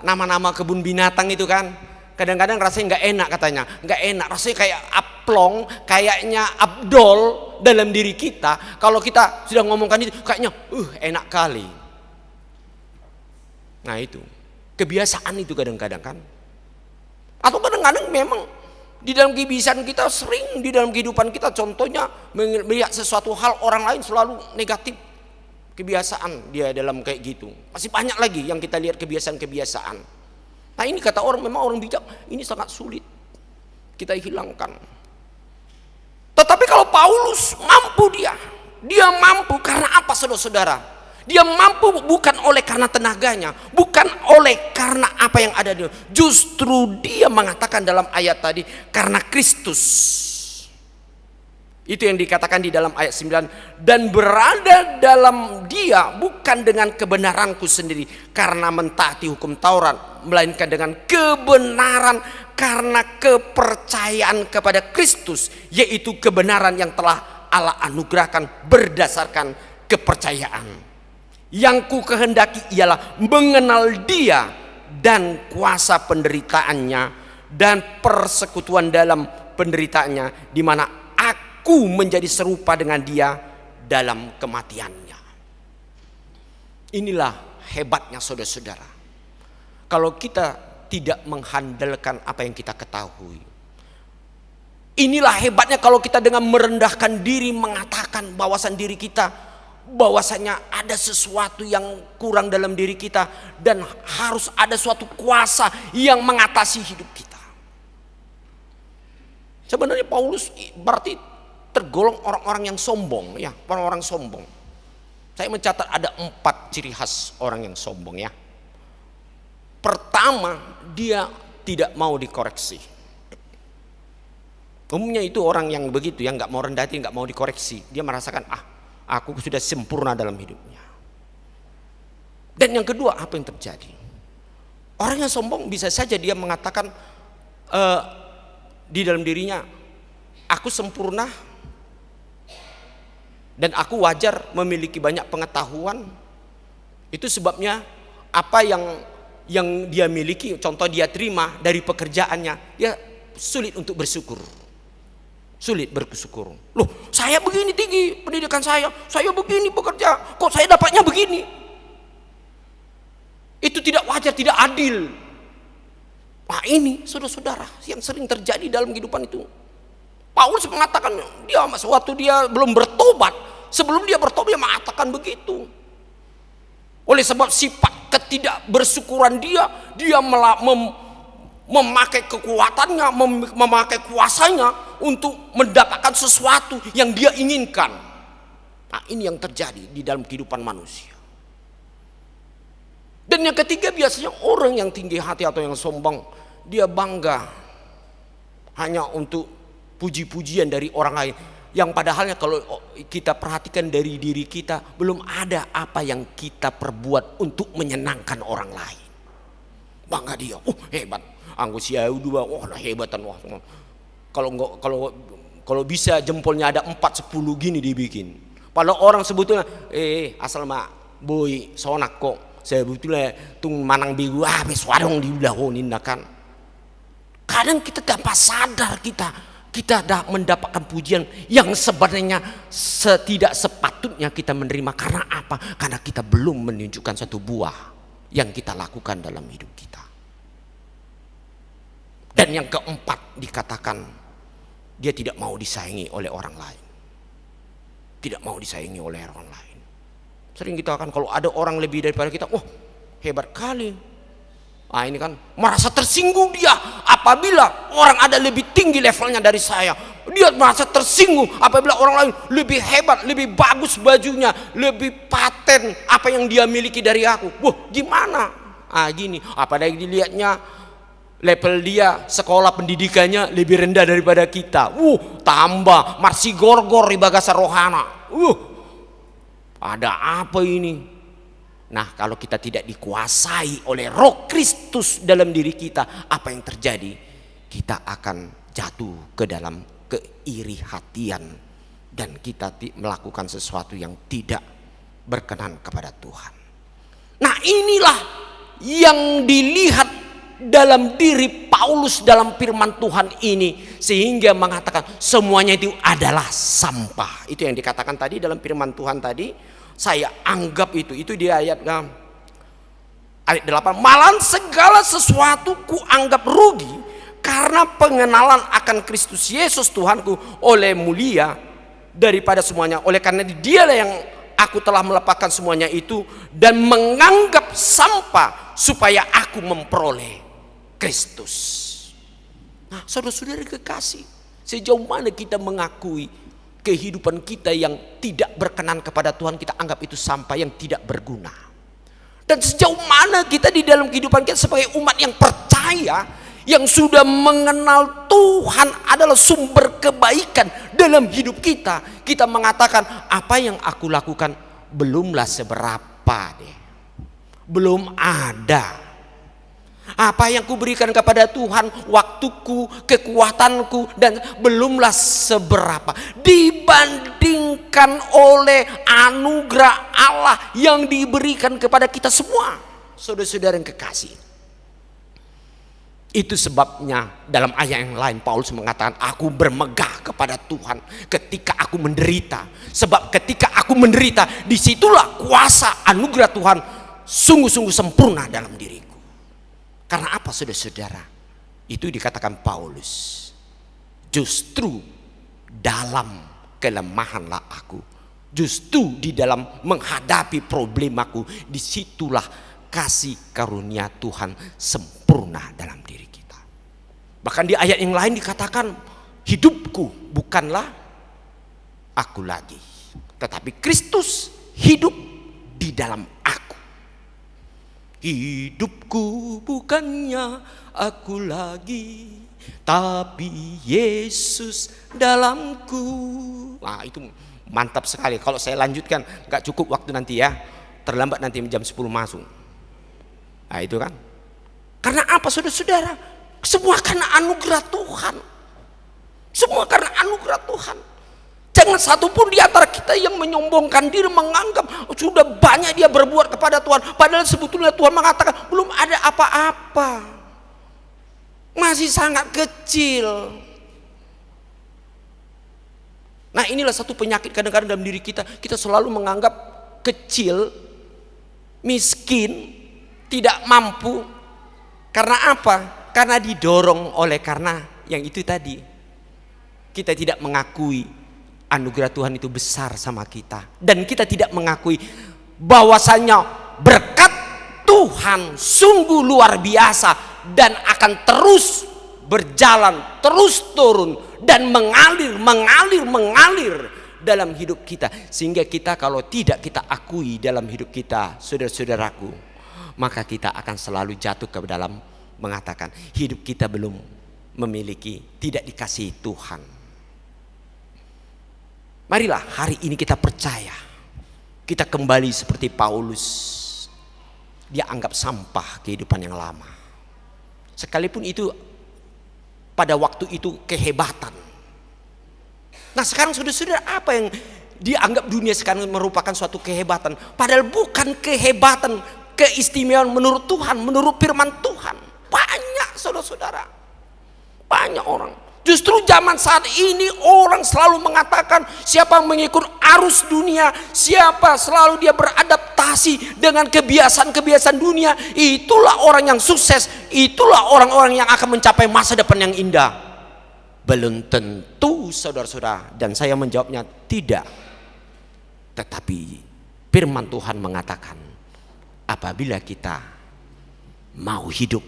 S5: nama-nama kebun binatang itu kan, kadang-kadang rasanya nggak enak, katanya nggak enak, rasanya kayak aplong, kayaknya abdol dalam diri kita. Kalau kita sudah ngomongkan itu kayaknya enak kali. Nah itu kebiasaan itu kadang-kadang kan, atau kadang-kadang memang di dalam kebiasaan kita, sering di dalam kehidupan kita, contohnya melihat sesuatu hal orang lain selalu negatif. Kebiasaan dia dalam kayak gitu. Masih banyak lagi yang kita lihat kebiasaan-kebiasaan. Nah ini kata orang, memang orang bijak, ini sangat sulit kita hilangkan. Tetapi kalau Paulus mampu, dia mampu karena apa, saudara-saudara? Dia mampu bukan oleh karena tenaganya, bukan oleh karena apa yang ada di dia. Justru dia mengatakan dalam ayat tadi, karena Kristus. Itu yang dikatakan di dalam ayat 9. Dan berada dalam dia bukan dengan kebenaranku sendiri karena mentaati hukum Taurat, melainkan dengan kebenaran karena kepercayaan kepada Kristus, yaitu kebenaran yang telah Allah anugerahkan berdasarkan kepercayaan. Yang ku kehendaki ialah mengenal dia dan kuasa penderitaannya dan persekutuan dalam penderitaannya, di mana aku menjadi serupa dengan dia dalam kematiannya. Inilah hebatnya saudara-saudara, kalau kita tidak menghandalkan apa yang kita ketahui. Inilah hebatnya kalau kita dengan merendahkan diri mengatakan bahwasan diri kita, bahwasanya ada sesuatu yang kurang dalam diri kita, dan harus ada suatu kuasa yang mengatasi hidup kita. Sebenarnya Paulus berarti tergolong orang-orang yang sombong, ya, orang-orang sombong. Saya mencatat ada 4 ciri khas orang yang sombong, ya. Pertama, dia tidak mau dikoreksi. Umumnya itu orang yang begitu, yang nggak mau rendah hati, nggak mau dikoreksi. Dia merasakan aku sudah sempurna dalam hidupnya. Dan yang kedua, apa yang terjadi? Orang yang sombong bisa saja dia mengatakan di dalam dirinya, aku sempurna dan aku wajar memiliki banyak pengetahuan. Itu sebabnya apa yang dia miliki, contoh dia terima dari pekerjaannya, dia sulit untuk bersyukur. Sulit bersyukur. Loh, saya begini tinggi pendidikan saya begini bekerja, kok saya dapatnya begini? Itu tidak wajar, tidak adil. Nah ini saudara-saudara yang sering terjadi dalam kehidupan itu. Paulus mengatakan, dia waktu dia belum bertobat, sebelum dia bertobat dia mengatakan begitu. Oleh sebab sifat ketidakbersyukuran dia memakai kekuatannya, memakai kuasanya untuk mendapatkan sesuatu yang dia inginkan. Nah ini yang terjadi di dalam kehidupan manusia. Dan yang ketiga, biasanya orang yang tinggi hati atau yang sombong, dia bangga hanya untuk puji-pujian dari orang lain, yang padahalnya kalau kita perhatikan dari diri kita, belum ada apa yang kita perbuat untuk menyenangkan orang lain. Bangga dia, hebat, anggusia dua, hebatan, kalau bisa jempolnya ada 4-10 gini dibikin. Padahal orang sebetulnya asal mak boy sonak kok, sebetulnya tung manang biru beswadong di dahonin kan. Kadang kita tanpa sadar kita dah mendapatkan pujian yang sebenarnya tidak sepatutnya kita menerima. Karena apa? Karena kita belum menunjukkan satu buah yang kita lakukan dalam hidup kita. Dan yang keempat dikatakan, dia tidak mau disaingi oleh orang lain. Tidak mau disaingi oleh orang lain. Sering kita akan, kalau ada orang lebih daripada kita, hebat kali. Nah ini kan merasa tersinggung dia apabila orang ada lebih tinggi levelnya dari saya. Dia merasa tersinggung apabila orang lain lebih hebat, lebih bagus bajunya, lebih paten apa yang dia miliki dari aku. Wah, gimana? Gini, apalagi dilihatnya level dia, sekolah pendidikannya lebih rendah daripada kita. Tambah marsi gorgor di bagasa rohana. Ada apa ini? Nah, kalau kita tidak dikuasai oleh Roh Kristus dalam diri kita, apa yang terjadi? Kita akan jatuh ke dalam keiri hatian dan kita melakukan sesuatu yang tidak berkenan kepada Tuhan. Nah, inilah yang dilihat dalam diri Paulus dalam firman Tuhan ini, sehingga mengatakan semuanya itu adalah sampah. Itu yang dikatakan tadi dalam firman Tuhan tadi. Saya anggap itu di ayat 8. Malahan segala sesuatu ku anggap rugi karena pengenalan akan Kristus Yesus Tuhanku oleh mulia daripada semuanya. Oleh karena Dialah yang aku telah melepaskan semuanya itu dan menganggap sampah supaya aku memperoleh Kristus. Nah, saudara-saudara kekasih, sejauh mana kita mengakui kehidupan kita yang tidak berkenan kepada Tuhan, kita anggap itu sampah yang tidak berguna. Dan sejauh mana kita di dalam kehidupan kita sebagai umat yang percaya, yang sudah mengenal Tuhan adalah sumber kebaikan dalam hidup kita, kita mengatakan apa yang aku lakukan belumlah seberapa deh, belum ada. Apa yang kuberikan kepada Tuhan, waktuku, kekuatanku, dan belumlah seberapa dibandingkan oleh anugerah Allah yang diberikan kepada kita semua. Saudara-saudara yang kekasih, itu sebabnya dalam ayat yang lain Paulus mengatakan, aku bermegah kepada Tuhan ketika aku menderita. Sebab ketika aku menderita, disitulah kuasa anugerah Tuhan sungguh-sungguh sempurna dalam diriku. Karena apa, saudara-saudara? Itu dikatakan Paulus, justru dalam kelemahanlah aku, justru di dalam menghadapi problemaku, disitulah kasih karunia Tuhan sempurna dalam diri kita. Bahkan di ayat yang lain dikatakan, hidupku bukanlah aku lagi, tetapi Kristus hidup di dalam aku. Hidupku bukannya aku lagi, tapi Yesus dalamku. Nah, itu mantap sekali. Kalau saya lanjutkan gak cukup waktu nanti ya, terlambat nanti jam 10 masuk. Nah, itu kan. Karena apa, saudara-saudara? Semua karena anugerah Tuhan. Semua karena anugerah Tuhan. Jangan satupun di antara kita yang menyombongkan diri, menganggap sudah banyak dia berbuat kepada Tuhan, padahal sebetulnya Tuhan mengatakan belum ada apa-apa, masih sangat kecil. Nah, inilah satu penyakit kadang-kadang dalam diri kita. Kita selalu menganggap kecil, miskin, tidak mampu. Karena apa? Karena didorong oleh karena yang itu tadi. Kita tidak mengakui anugerah Tuhan itu besar sama kita, dan kita tidak mengakui bahwasanya berkat Tuhan sungguh luar biasa dan akan terus berjalan, terus turun dan mengalir dalam hidup kita, sehingga kita kalau tidak kita akui dalam hidup kita, saudara-saudaraku, maka kita akan selalu jatuh ke dalam mengatakan hidup kita belum memiliki, tidak dikasihi Tuhan. Marilah hari ini kita percaya, kita kembali seperti Paulus. Dia anggap sampah kehidupan yang lama, sekalipun itu pada waktu itu kehebatan. Nah, sekarang saudara-saudara, apa yang dianggap dunia sekarang merupakan suatu kehebatan, padahal bukan kehebatan, keistimewaan menurut Tuhan, menurut firman Tuhan. Banyak saudara-saudara, banyak orang. Justru zaman saat ini orang selalu mengatakan siapa yang mengikut arus dunia, siapa selalu dia beradaptasi dengan kebiasaan-kebiasaan dunia, itulah orang yang sukses, itulah orang-orang yang akan mencapai masa depan yang indah. Belum tentu, saudara-saudara, dan saya menjawabnya tidak. Tetapi firman Tuhan mengatakan, apabila kita mau hidup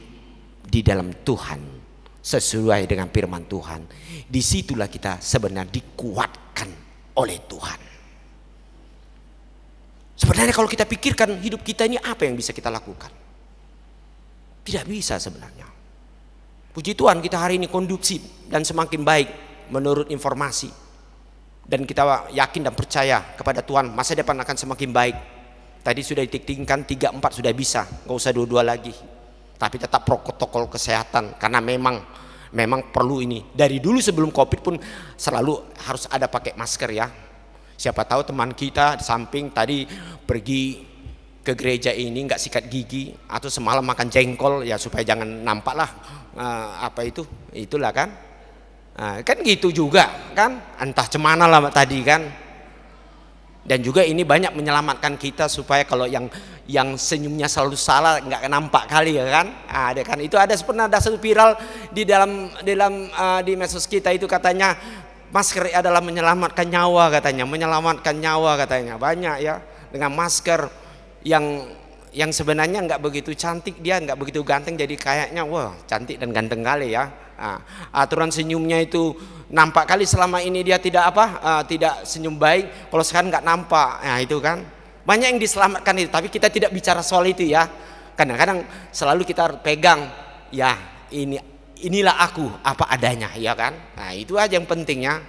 S5: di dalam Tuhan, sesuai dengan firman Tuhan. Disitulah kita sebenarnya dikuatkan oleh Tuhan. Sebenarnya kalau kita pikirkan hidup kita ini apa yang bisa kita lakukan? Tidak bisa sebenarnya. Puji Tuhan kita hari ini kondusif dan semakin baik menurut informasi. Dan kita yakin dan percaya kepada Tuhan masa depan akan semakin baik. Tadi sudah ditingkatkan 3-4 sudah bisa, gak usah 2-2 lagi. Tapi tetap protokol kesehatan karena memang perlu ini. Dari dulu sebelum Covid pun selalu harus ada pakai masker ya. Siapa tahu teman kita di samping tadi pergi ke gereja ini nggak sikat gigi atau semalam makan jengkol ya supaya jangan nampak lah itulah kan. Kan gitu juga kan, entah cemana lah tadi kan. Dan juga ini banyak menyelamatkan kita supaya kalau yang senyumnya selalu salah nggak nampak kali ya kan. Ada kan, itu pernah ada satu viral di medsos kita itu katanya masker adalah menyelamatkan nyawa katanya, banyak ya dengan masker yang sebenarnya nggak begitu cantik, dia nggak begitu ganteng jadi kayaknya wah cantik dan ganteng kali ya. Aturan senyumnya itu nampak kali, selama ini dia tidak senyum baik, kalau sekarang nggak nampak. Nah itu kan banyak yang diselamatkan itu, tapi kita tidak bicara soal itu ya. Kadang-kadang selalu kita pegang ya inilah aku apa adanya ya kan. Nah itu aja yang pentingnya.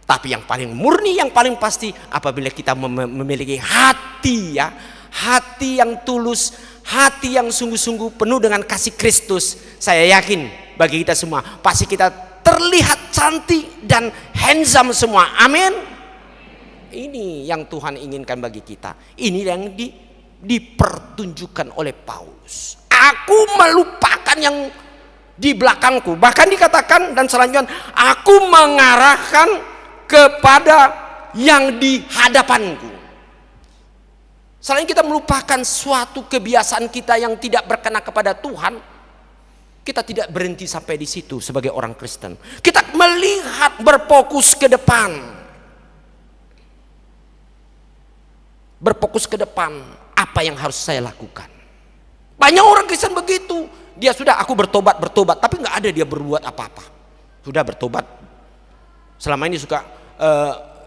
S5: Tapi yang paling murni, yang paling pasti apabila kita memiliki hati ya, hati yang tulus, hati yang sungguh-sungguh penuh dengan kasih Kristus. Saya yakin bagi kita semua pasti kita terlihat cantik dan handsome semua. Amin. Ini yang Tuhan inginkan bagi kita. Ini yang dipertunjukkan oleh Paulus. Aku melupakan yang di belakangku, bahkan dikatakan dan selanjutnya aku mengarahkan kepada yang di hadapanku. Selain kita melupakan suatu kebiasaan kita yang tidak berkenan kepada Tuhan, kita tidak berhenti sampai di situ sebagai orang Kristen. Kita melihat, berfokus ke depan. Berfokus ke depan, apa yang harus saya lakukan. Banyak orang Kristen begitu. Dia sudah, aku bertobat, tapi nggak ada dia berbuat apa-apa. Sudah bertobat. Selama ini suka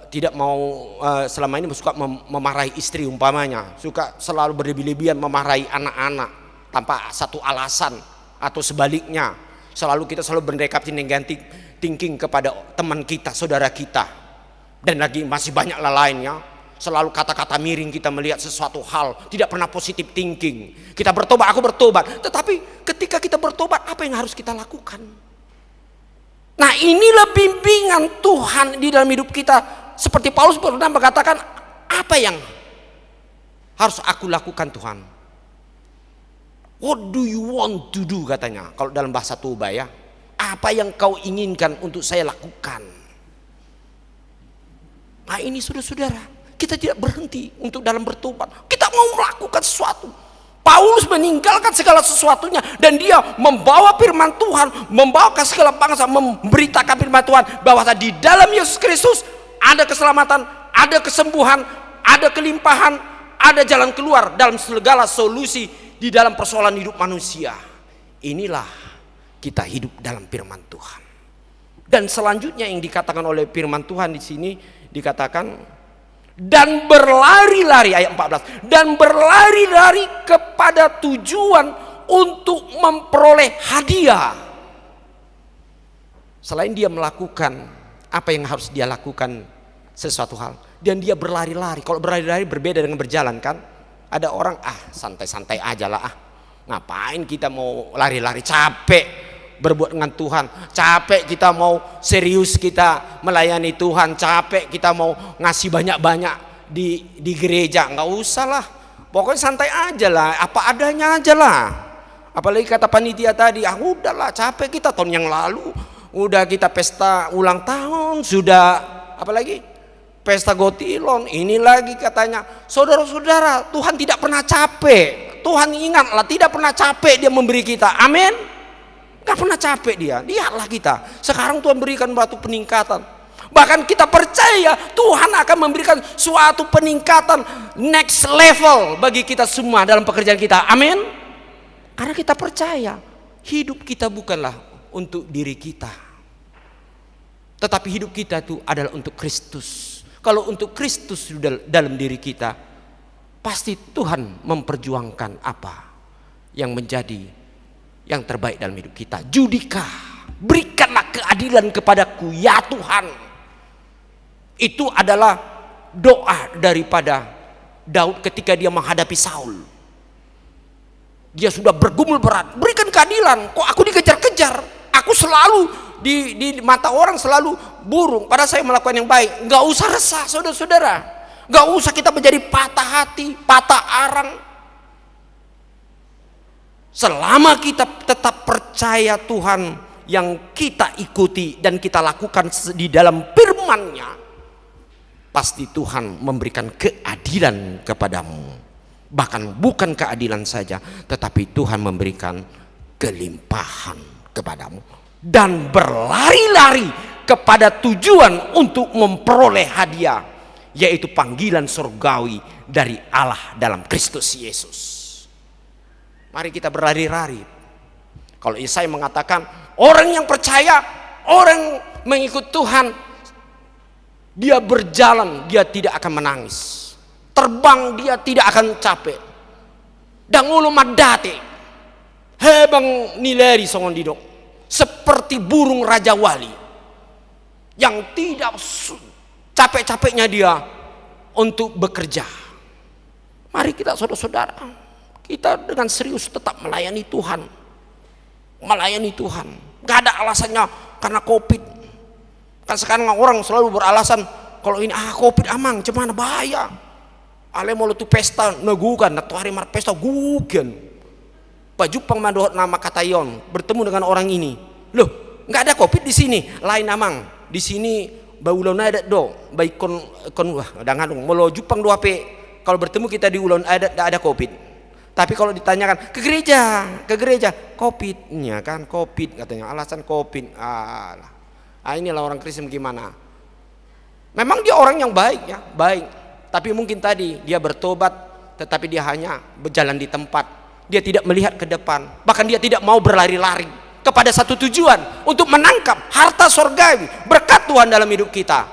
S5: tidak mau, selama ini suka memarahi istri umpamanya, suka selalu berlebih-lebihan memarahi anak-anak tanpa satu alasan. Atau sebaliknya, kita selalu berdekat negatif thinking kepada teman kita, saudara kita, dan lagi masih banyak lainnya. Selalu kata-kata miring kita melihat sesuatu hal, tidak pernah positif thinking. Kita bertobat, aku bertobat, tetapi ketika kita bertobat apa yang harus kita lakukan? Nah inilah bimbingan Tuhan di dalam hidup kita. Seperti Paulus pernah mengatakan, apa yang harus aku lakukan Tuhan? What do you want to do katanya, kalau dalam bahasa Toba ya. Apa yang kau inginkan untuk saya lakukan? Nah ini saudara-saudara, kita tidak berhenti untuk dalam bertobat. Kita mau melakukan sesuatu. Paulus meninggalkan segala sesuatunya dan dia membawa firman Tuhan, membawa ke segala bangsa, memberitakan firman Tuhan bahwa di dalam Yesus Kristus ada keselamatan, ada kesembuhan, ada kelimpahan, ada jalan keluar dalam segala solusi di dalam persoalan hidup manusia. Inilah kita hidup dalam firman Tuhan. Dan selanjutnya yang dikatakan oleh firman Tuhan di sini dikatakan, dan berlari-lari, ayat 14, dan berlari-lari kepada tujuan untuk memperoleh hadiah. Selain dia melakukan apa yang harus dia lakukan sesuatu hal, dan dia berlari-lari. Kalau berlari-lari berbeda dengan berjalan kan. Ada orang santai-santai aja lah, ngapain kita mau lari-lari, capek berbuat dengan Tuhan, capek kita mau serius kita melayani Tuhan, capek kita mau ngasih banyak-banyak di gereja, nggak usah lah, pokoknya santai aja lah, apa adanya aja lah. Apalagi kata panitia tadi, udahlah capek kita tahun yang lalu udah kita pesta ulang tahun, sudah apalagi pesta gotilon, ini lagi katanya. Saudara-saudara, Tuhan tidak pernah capek. Tuhan ingatlah, tidak pernah capek dia memberi kita. Amin. Gak pernah capek dia. Lihatlah kita. Sekarang Tuhan berikan batu peningkatan. Bahkan kita percaya Tuhan akan memberikan suatu peningkatan next level bagi kita semua dalam pekerjaan kita. Amin. Karena kita percaya hidup kita bukanlah untuk diri kita. Tetapi hidup kita itu adalah untuk Kristus. Kalau untuk Kristus dalam diri kita, pasti Tuhan memperjuangkan apa yang menjadi yang terbaik dalam hidup kita. Judika, berikanlah keadilan kepadaku ya Tuhan. Itu adalah doa daripada Daud ketika dia menghadapi Saul. Dia sudah bergumul berat, berikan keadilan, kok aku dikejar-kejar, aku selalu di mata orang selalu burung, padahal saya melakukan yang baik. Gak usah resah saudara-saudara, gak usah kita menjadi patah hati, patah arang. Selama kita tetap percaya Tuhan yang kita ikuti dan kita lakukan di dalam firman-Nya, pasti Tuhan memberikan keadilan kepadamu. Bahkan bukan keadilan saja, tetapi Tuhan memberikan kelimpahan kepadamu. Dan berlari-lari kepada tujuan untuk memperoleh hadiah, yaitu panggilan surgawi dari Allah dalam Kristus Yesus. Mari kita berlari-lari. Kalau Yesaya mengatakan orang yang percaya, orang mengikut Tuhan, dia berjalan, dia tidak akan menangis. Terbang, dia tidak akan capek. Dangulu madate, hebang nileri songon didok, seperti burung Raja Wali yang tidak capek-capeknya dia untuk bekerja. Mari kita saudara-saudara, kita dengan serius tetap melayani Tuhan. Melayani Tuhan. Gak ada alasannya karena COVID. Kan sekarang orang selalu beralasan kalau ini COVID amang, cuman bahaya. Ale mau tu pesta negukan, atau hari mar pesta gugen. Baju pengmandoh nama katayon bertemu dengan orang ini. Loh, nggak ada COVID di sini. Lain amang. Di sini baulon ada do. Baik kon wah, dangan mau jupang dua pe. Kalau bertemu kita di ulon ada COVID. Tapi kalau ditanyakan ke gereja COVID-nya kan COVID katanya, alasan COVID. Inilah orang Kristen gimana? Memang dia orang yang baik ya, baik. Tapi mungkin tadi dia bertobat, tetapi dia hanya berjalan di tempat. Dia tidak melihat ke depan. Bahkan dia tidak mau berlari-lari kepada satu tujuan untuk menangkap harta surgawi, berkat Tuhan dalam hidup kita.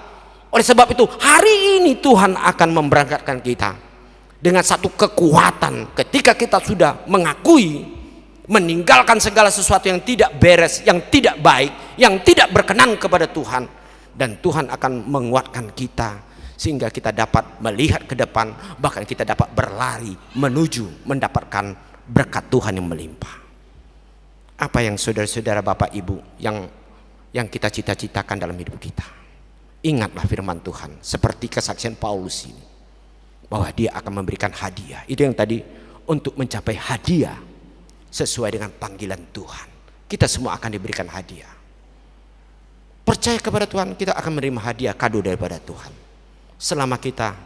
S5: Oleh sebab itu hari ini Tuhan akan memberangkatkan kita dengan satu kekuatan. Ketika kita sudah mengakui, meninggalkan segala sesuatu yang tidak beres, yang tidak baik, yang tidak berkenan kepada Tuhan, dan Tuhan akan menguatkan kita sehingga kita dapat melihat ke depan, bahkan kita dapat berlari menuju mendapatkan berkat Tuhan yang melimpah. Apa yang saudara-saudara Bapak Ibu yang kita cita-citakan dalam hidup kita? Ingatlah firman Tuhan seperti kesaksian Paulus ini, bahwa dia akan memberikan hadiah. Itu yang tadi, untuk mencapai hadiah sesuai dengan panggilan Tuhan. Kita semua akan diberikan hadiah. Percaya kepada Tuhan, kita akan menerima hadiah, kado daripada Tuhan. Selama kita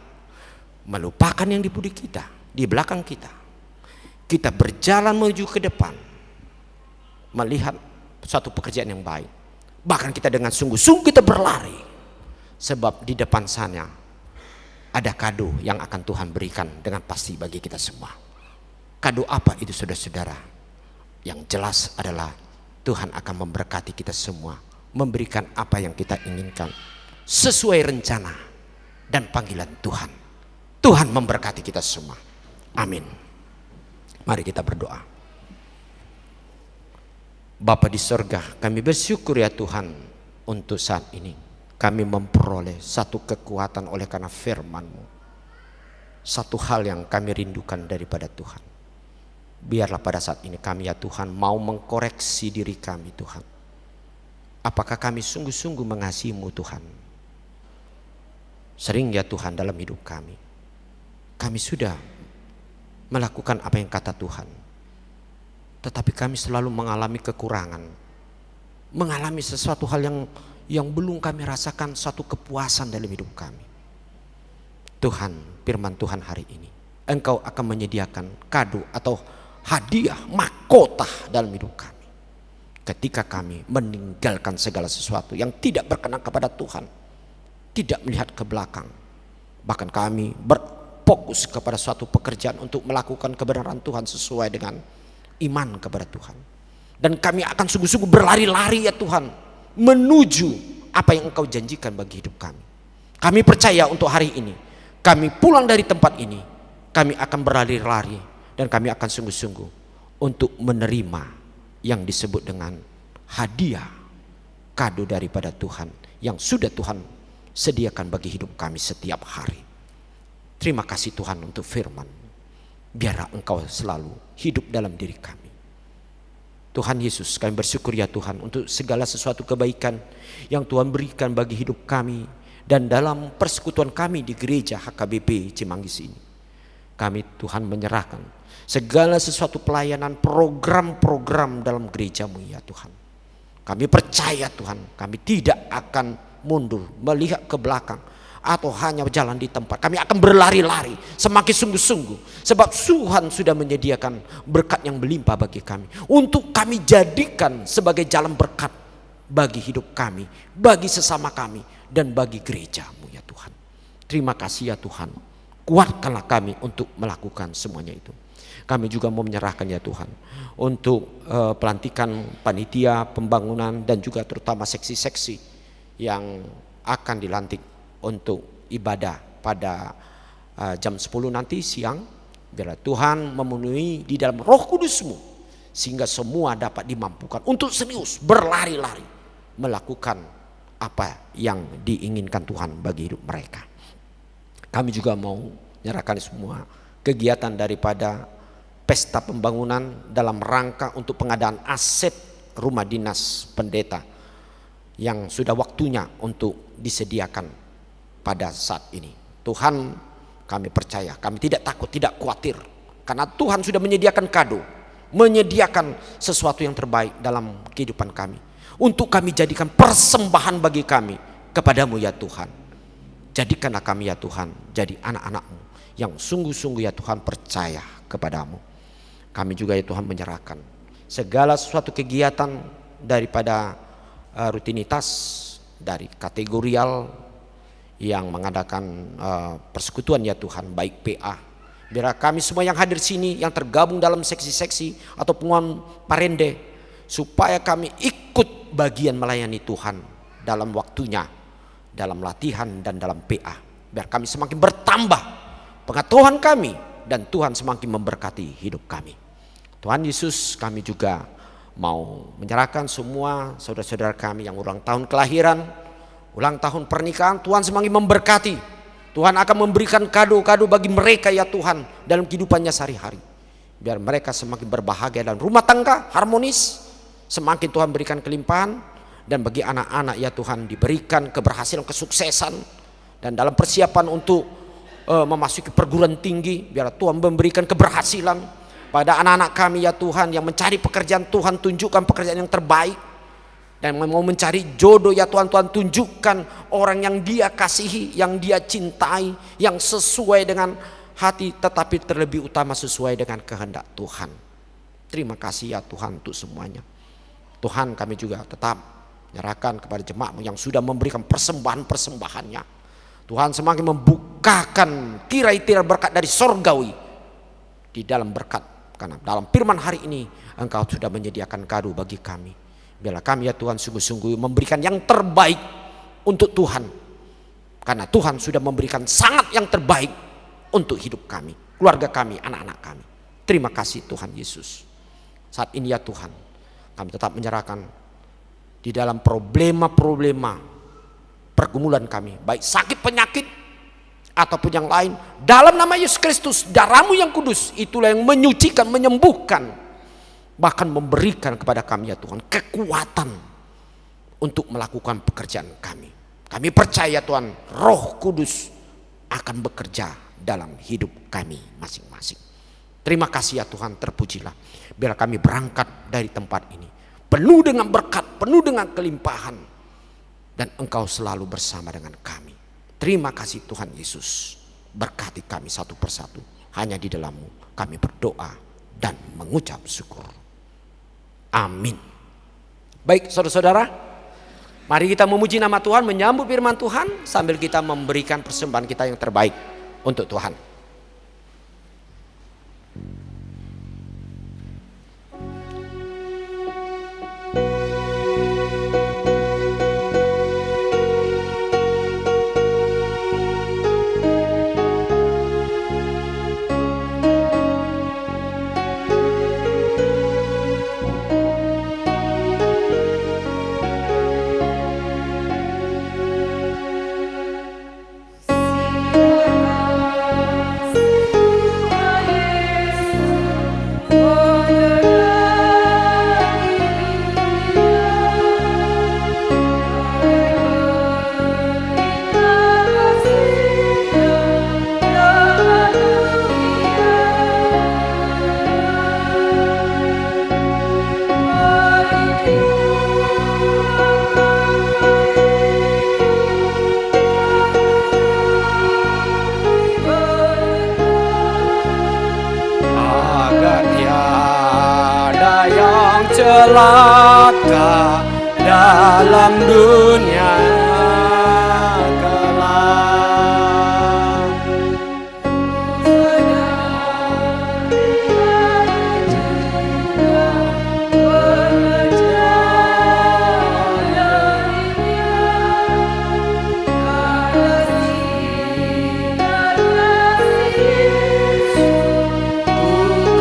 S5: melupakan yang di budi kita, di belakang kita, kita berjalan menuju ke depan, melihat suatu pekerjaan yang baik. Bahkan kita dengan sungguh-sungguh kita berlari, sebab di depan sana ada kado yang akan Tuhan berikan dengan pasti bagi kita semua. Kado apa itu saudara-saudara? Yang jelas adalah Tuhan akan memberkati kita semua, memberikan apa yang kita inginkan sesuai rencana dan panggilan Tuhan. Tuhan memberkati kita semua. Amin. Mari kita berdoa. Bapa di sorga, kami bersyukur ya Tuhan untuk saat ini kami memperoleh satu kekuatan oleh karena firman-Mu. Satu hal yang kami rindukan daripada Tuhan. Biarlah pada saat ini kami ya Tuhan mau mengkoreksi diri kami Tuhan. Apakah kami sungguh-sungguh mengasihi-Mu Tuhan? Sering ya Tuhan dalam hidup kami sudah melakukan apa yang kata Tuhan, tetapi kami selalu mengalami kekurangan, mengalami sesuatu hal yang belum kami rasakan satu kepuasan dalam hidup kami. Tuhan, firman Tuhan hari ini, Engkau akan menyediakan kado atau hadiah mahkota dalam hidup kami ketika kami meninggalkan segala sesuatu yang tidak berkenan kepada Tuhan, tidak melihat ke belakang, bahkan kami berfokus kepada suatu pekerjaan untuk melakukan kebenaran Tuhan sesuai dengan iman kepada Tuhan. Dan kami akan sungguh-sungguh berlari-lari ya Tuhan, menuju apa yang Engkau janjikan bagi hidup kami. Kami percaya untuk hari ini, kami pulang dari tempat ini, kami akan berlari-lari dan kami akan sungguh-sungguh untuk menerima yang disebut dengan hadiah, kado daripada Tuhan yang sudah Tuhan sediakan bagi hidup kami setiap hari. Terima kasih Tuhan untuk firman. Biarlah Engkau selalu hidup dalam diri kami. Tuhan Yesus, kami bersyukur ya Tuhan untuk segala sesuatu kebaikan yang Tuhan berikan bagi hidup kami dan dalam persekutuan kami di gereja HKBP Cimanggis ini. Kami Tuhan menyerahkan segala sesuatu pelayanan, program-program dalam gereja-Mu ya Tuhan. Kami percaya Tuhan, kami tidak akan mundur, melihat ke belakang atau hanya berjalan di tempat. Kami akan berlari-lari semakin sungguh-sungguh, sebab Tuhan sudah menyediakan berkat yang berlimpah bagi kami, untuk kami jadikan sebagai jalan berkat bagi hidup kami, bagi sesama kami, dan bagi gereja-Mu ya Tuhan. Terima kasih ya Tuhan, kuatkanlah kami untuk melakukan semuanya itu. Kami juga mau menyerahkan ya Tuhan untuk pelantikan panitia pembangunan dan juga terutama seksi-seksi yang akan dilantik untuk ibadah pada jam 10 nanti siang. Biarlah Tuhan memenuhi di dalam Roh Kudus-Mu sehingga semua dapat dimampukan untuk serius berlari-lari melakukan apa yang diinginkan Tuhan bagi hidup mereka. Kami juga mau menyerahkan semua kegiatan daripada pesta pembangunan dalam rangka untuk pengadaan aset rumah dinas pendeta yang sudah waktunya untuk disediakan pada saat ini. Tuhan, kami percaya, kami tidak takut, tidak khawatir, karena Tuhan sudah menyediakan kado, menyediakan sesuatu yang terbaik dalam kehidupan kami, untuk kami jadikan persembahan bagi kami kepadamu ya Tuhan. Jadikanlah kami ya Tuhan jadi anak-anak-Mu yang sungguh-sungguh ya Tuhan percaya kepadamu. Kami juga ya Tuhan menyerahkan segala sesuatu kegiatan daripada rutinitas dari kategorial yang mengadakan persekutuan ya Tuhan, baik PA. Biar kami semua yang hadir sini, yang tergabung dalam seksi-seksi atau pengumuman parende, supaya kami ikut bagian melayani Tuhan dalam waktunya, dalam latihan dan dalam PA. Biar kami semakin bertambah pengetahuan kami dan Tuhan semakin memberkati hidup kami. Tuhan Yesus, kami juga mau menyerahkan semua saudara-saudara kami yang ulang tahun kelahiran, ulang tahun pernikahan. Tuhan semakin memberkati. Tuhan akan memberikan kado-kado bagi mereka ya Tuhan dalam kehidupannya sehari-hari. Biar mereka semakin berbahagia dan rumah tangga harmonis. Semakin Tuhan berikan kelimpahan. Dan bagi anak-anak ya Tuhan diberikan keberhasilan, kesuksesan. Dan dalam persiapan untuk memasuki perguruan tinggi, biar Tuhan memberikan keberhasilan pada anak-anak kami ya Tuhan yang mencari pekerjaan. Tuhan tunjukkan pekerjaan yang terbaik. Dan mau mencari jodoh ya Tuhan, Tuhan tunjukkan orang yang Dia kasihi, yang Dia cintai, yang sesuai dengan hati, tetapi terlebih utama sesuai dengan kehendak Tuhan. Terima kasih ya Tuhan untuk semuanya. Tuhan, kami juga tetap menyerahkan kepada jemaat-Mu yang sudah memberikan persembahan-persembahannya. Tuhan semakin membukakan tirai-tirai berkat dari sorgawi di dalam berkat, karena dalam firman hari ini Engkau sudah menyediakan kado bagi kami. Biarlah kami ya Tuhan sungguh-sungguh memberikan yang terbaik untuk Tuhan, karena Tuhan sudah memberikan sangat yang terbaik untuk hidup kami, keluarga kami, anak-anak kami. Terima kasih Tuhan Yesus. Saat ini ya Tuhan, kami tetap menyerahkan di dalam problema-problema pergumulan kami, baik sakit penyakit ataupun yang lain, dalam nama Yesus Kristus, darah-Mu yang kudus itulah yang menyucikan, menyembuhkan, bahkan memberikan kepada kami ya Tuhan kekuatan untuk melakukan pekerjaan kami. Kami percaya Tuhan, Roh Kudus akan bekerja dalam hidup kami masing-masing. Terima kasih ya Tuhan, terpujilah. Biar kami berangkat dari tempat ini penuh dengan berkat, penuh dengan kelimpahan, dan Engkau selalu bersama dengan kami. Terima kasih Tuhan Yesus. Berkati kami satu persatu. Hanya di dalam-Mu kami berdoa dan mengucap syukur. Amin. Baik saudara-saudara, mari kita memuji nama Tuhan, menyambut firman Tuhan sambil kita memberikan persembahan kita yang terbaik untuk Tuhan. celaka dalam dunia kelak.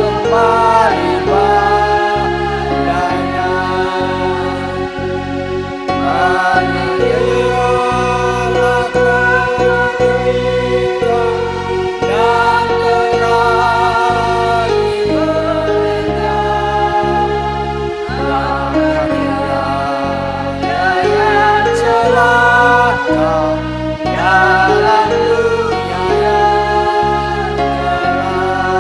S5: Kembali padanya, karena Dialah kebaikan dan terang mereka. Yang celaka dalam dunia yang gelap.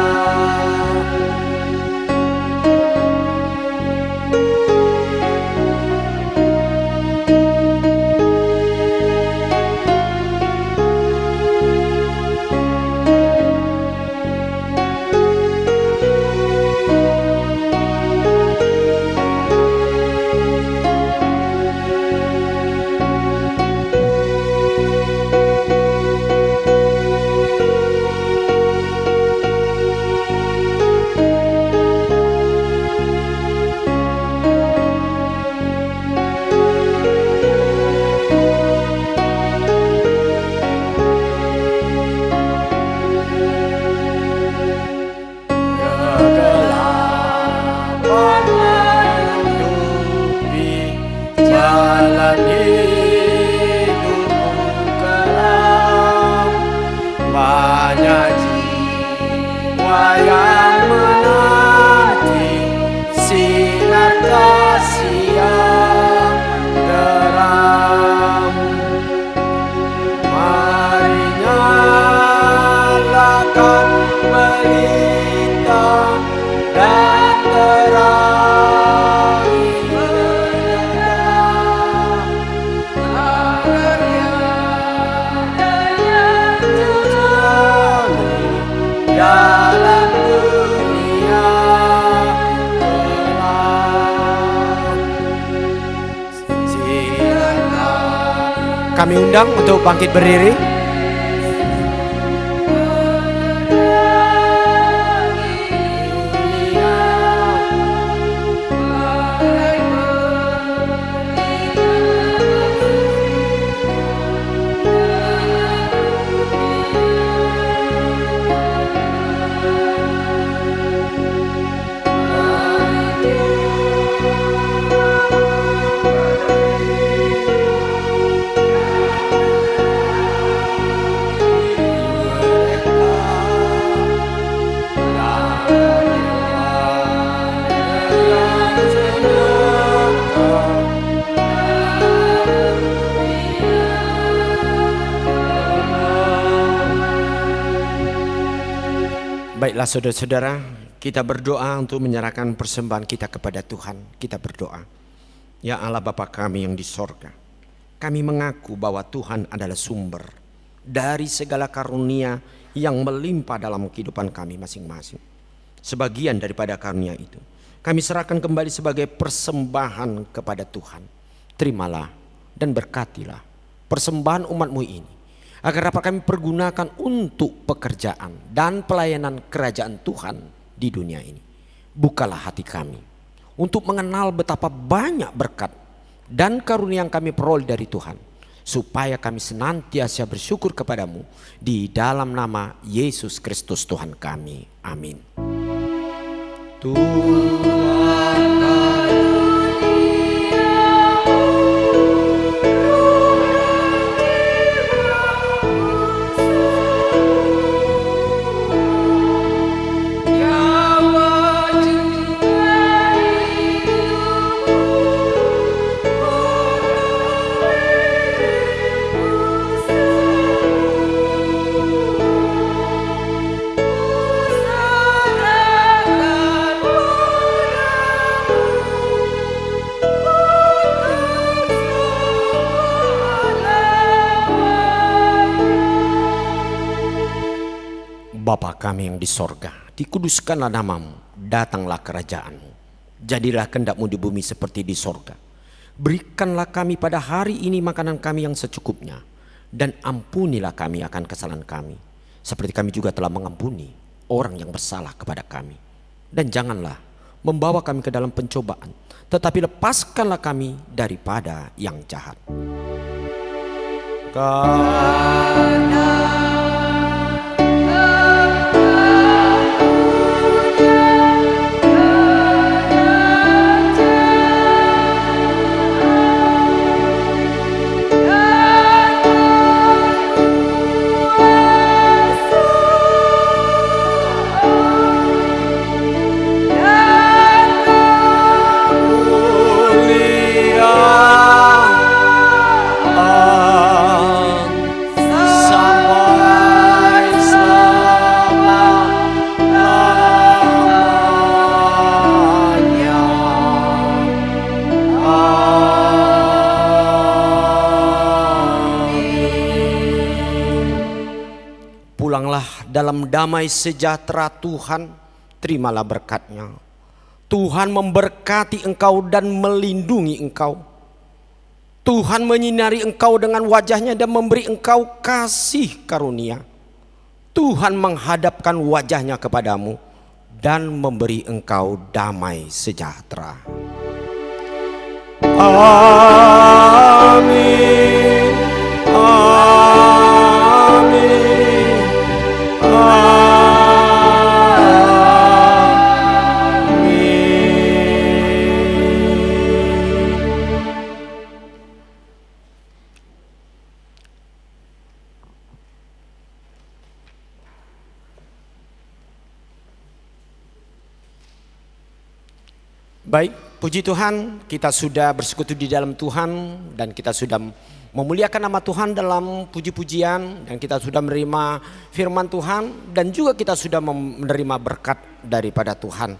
S5: Kegelapan menutupi jalan hidupmu kelam. Banyak jiwa yang menanti sinar kasih yang terang. Mari nyalakan pelita dan terangi mereka, agar tiada yang terjadi dalam dunia gelap. Silakan kami undang untuk bangkit berdiri. Baiklah saudara-saudara, kita berdoa untuk menyerahkan persembahan kita kepada Tuhan. Kita berdoa. Ya Allah Bapa kami yang di sorga, kami mengaku bahwa Tuhan adalah sumber dari segala karunia yang melimpah dalam kehidupan kami masing-masing. Sebagian daripada karunia itu kami serahkan kembali sebagai persembahan kepada Tuhan. Terimalah dan berkatilah persembahan umat-Mu ini, agar dapat kami pergunakan untuk pekerjaan dan pelayanan kerajaan Tuhan di dunia ini. Bukalah hati kami untuk mengenal betapa banyak berkat dan karunia yang kami peroleh dari Tuhan, supaya kami senantiasa bersyukur kepadamu di dalam nama Yesus Kristus Tuhan kami. Amin. Tuhan Bapa kami yang di sorga, dikuduskanlah namamu, datanglah kerajaanmu, Jadilah kehendak-Mu di bumi seperti di sorga. Berikanlah kami pada hari ini makanan kami yang secukupnya, dan ampunilah kami akan kesalahan kami, seperti kami juga telah mengampuni orang yang bersalah kepada kami. Dan janganlah membawa kami ke dalam pencobaan, tetapi lepaskanlah kami daripada yang jahat. Pulanglah dalam damai sejahtera Tuhan, terimalah berkat-Nya. Tuhan memberkati engkau dan melindungi engkau. Tuhan menyinari engkau dengan wajah-Nya dan memberi engkau kasih karunia. Tuhan menghadapkan wajah-Nya kepadamu dan memberi engkau damai sejahtera. Amin. Amin. Baik, puji Tuhan, kita sudah bersekutu di dalam Tuhan dan kita sudah memuliakan nama Tuhan dalam puji-pujian, dan kita sudah menerima firman Tuhan dan juga kita sudah menerima berkat daripada Tuhan.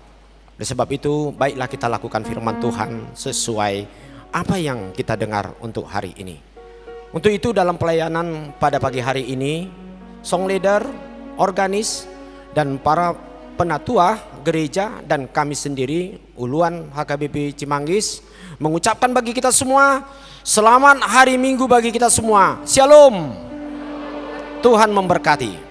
S5: Oleh sebab itu, baiklah kita lakukan firman Tuhan sesuai apa yang kita dengar untuk hari ini. Untuk itu dalam pelayanan pada pagi hari ini, song leader, organis, dan para penatua gereja dan kami sendiri Uluan HKBP Cimanggis mengucapkan bagi kita semua selamat hari Minggu bagi kita semua. Shalom. Tuhan memberkati.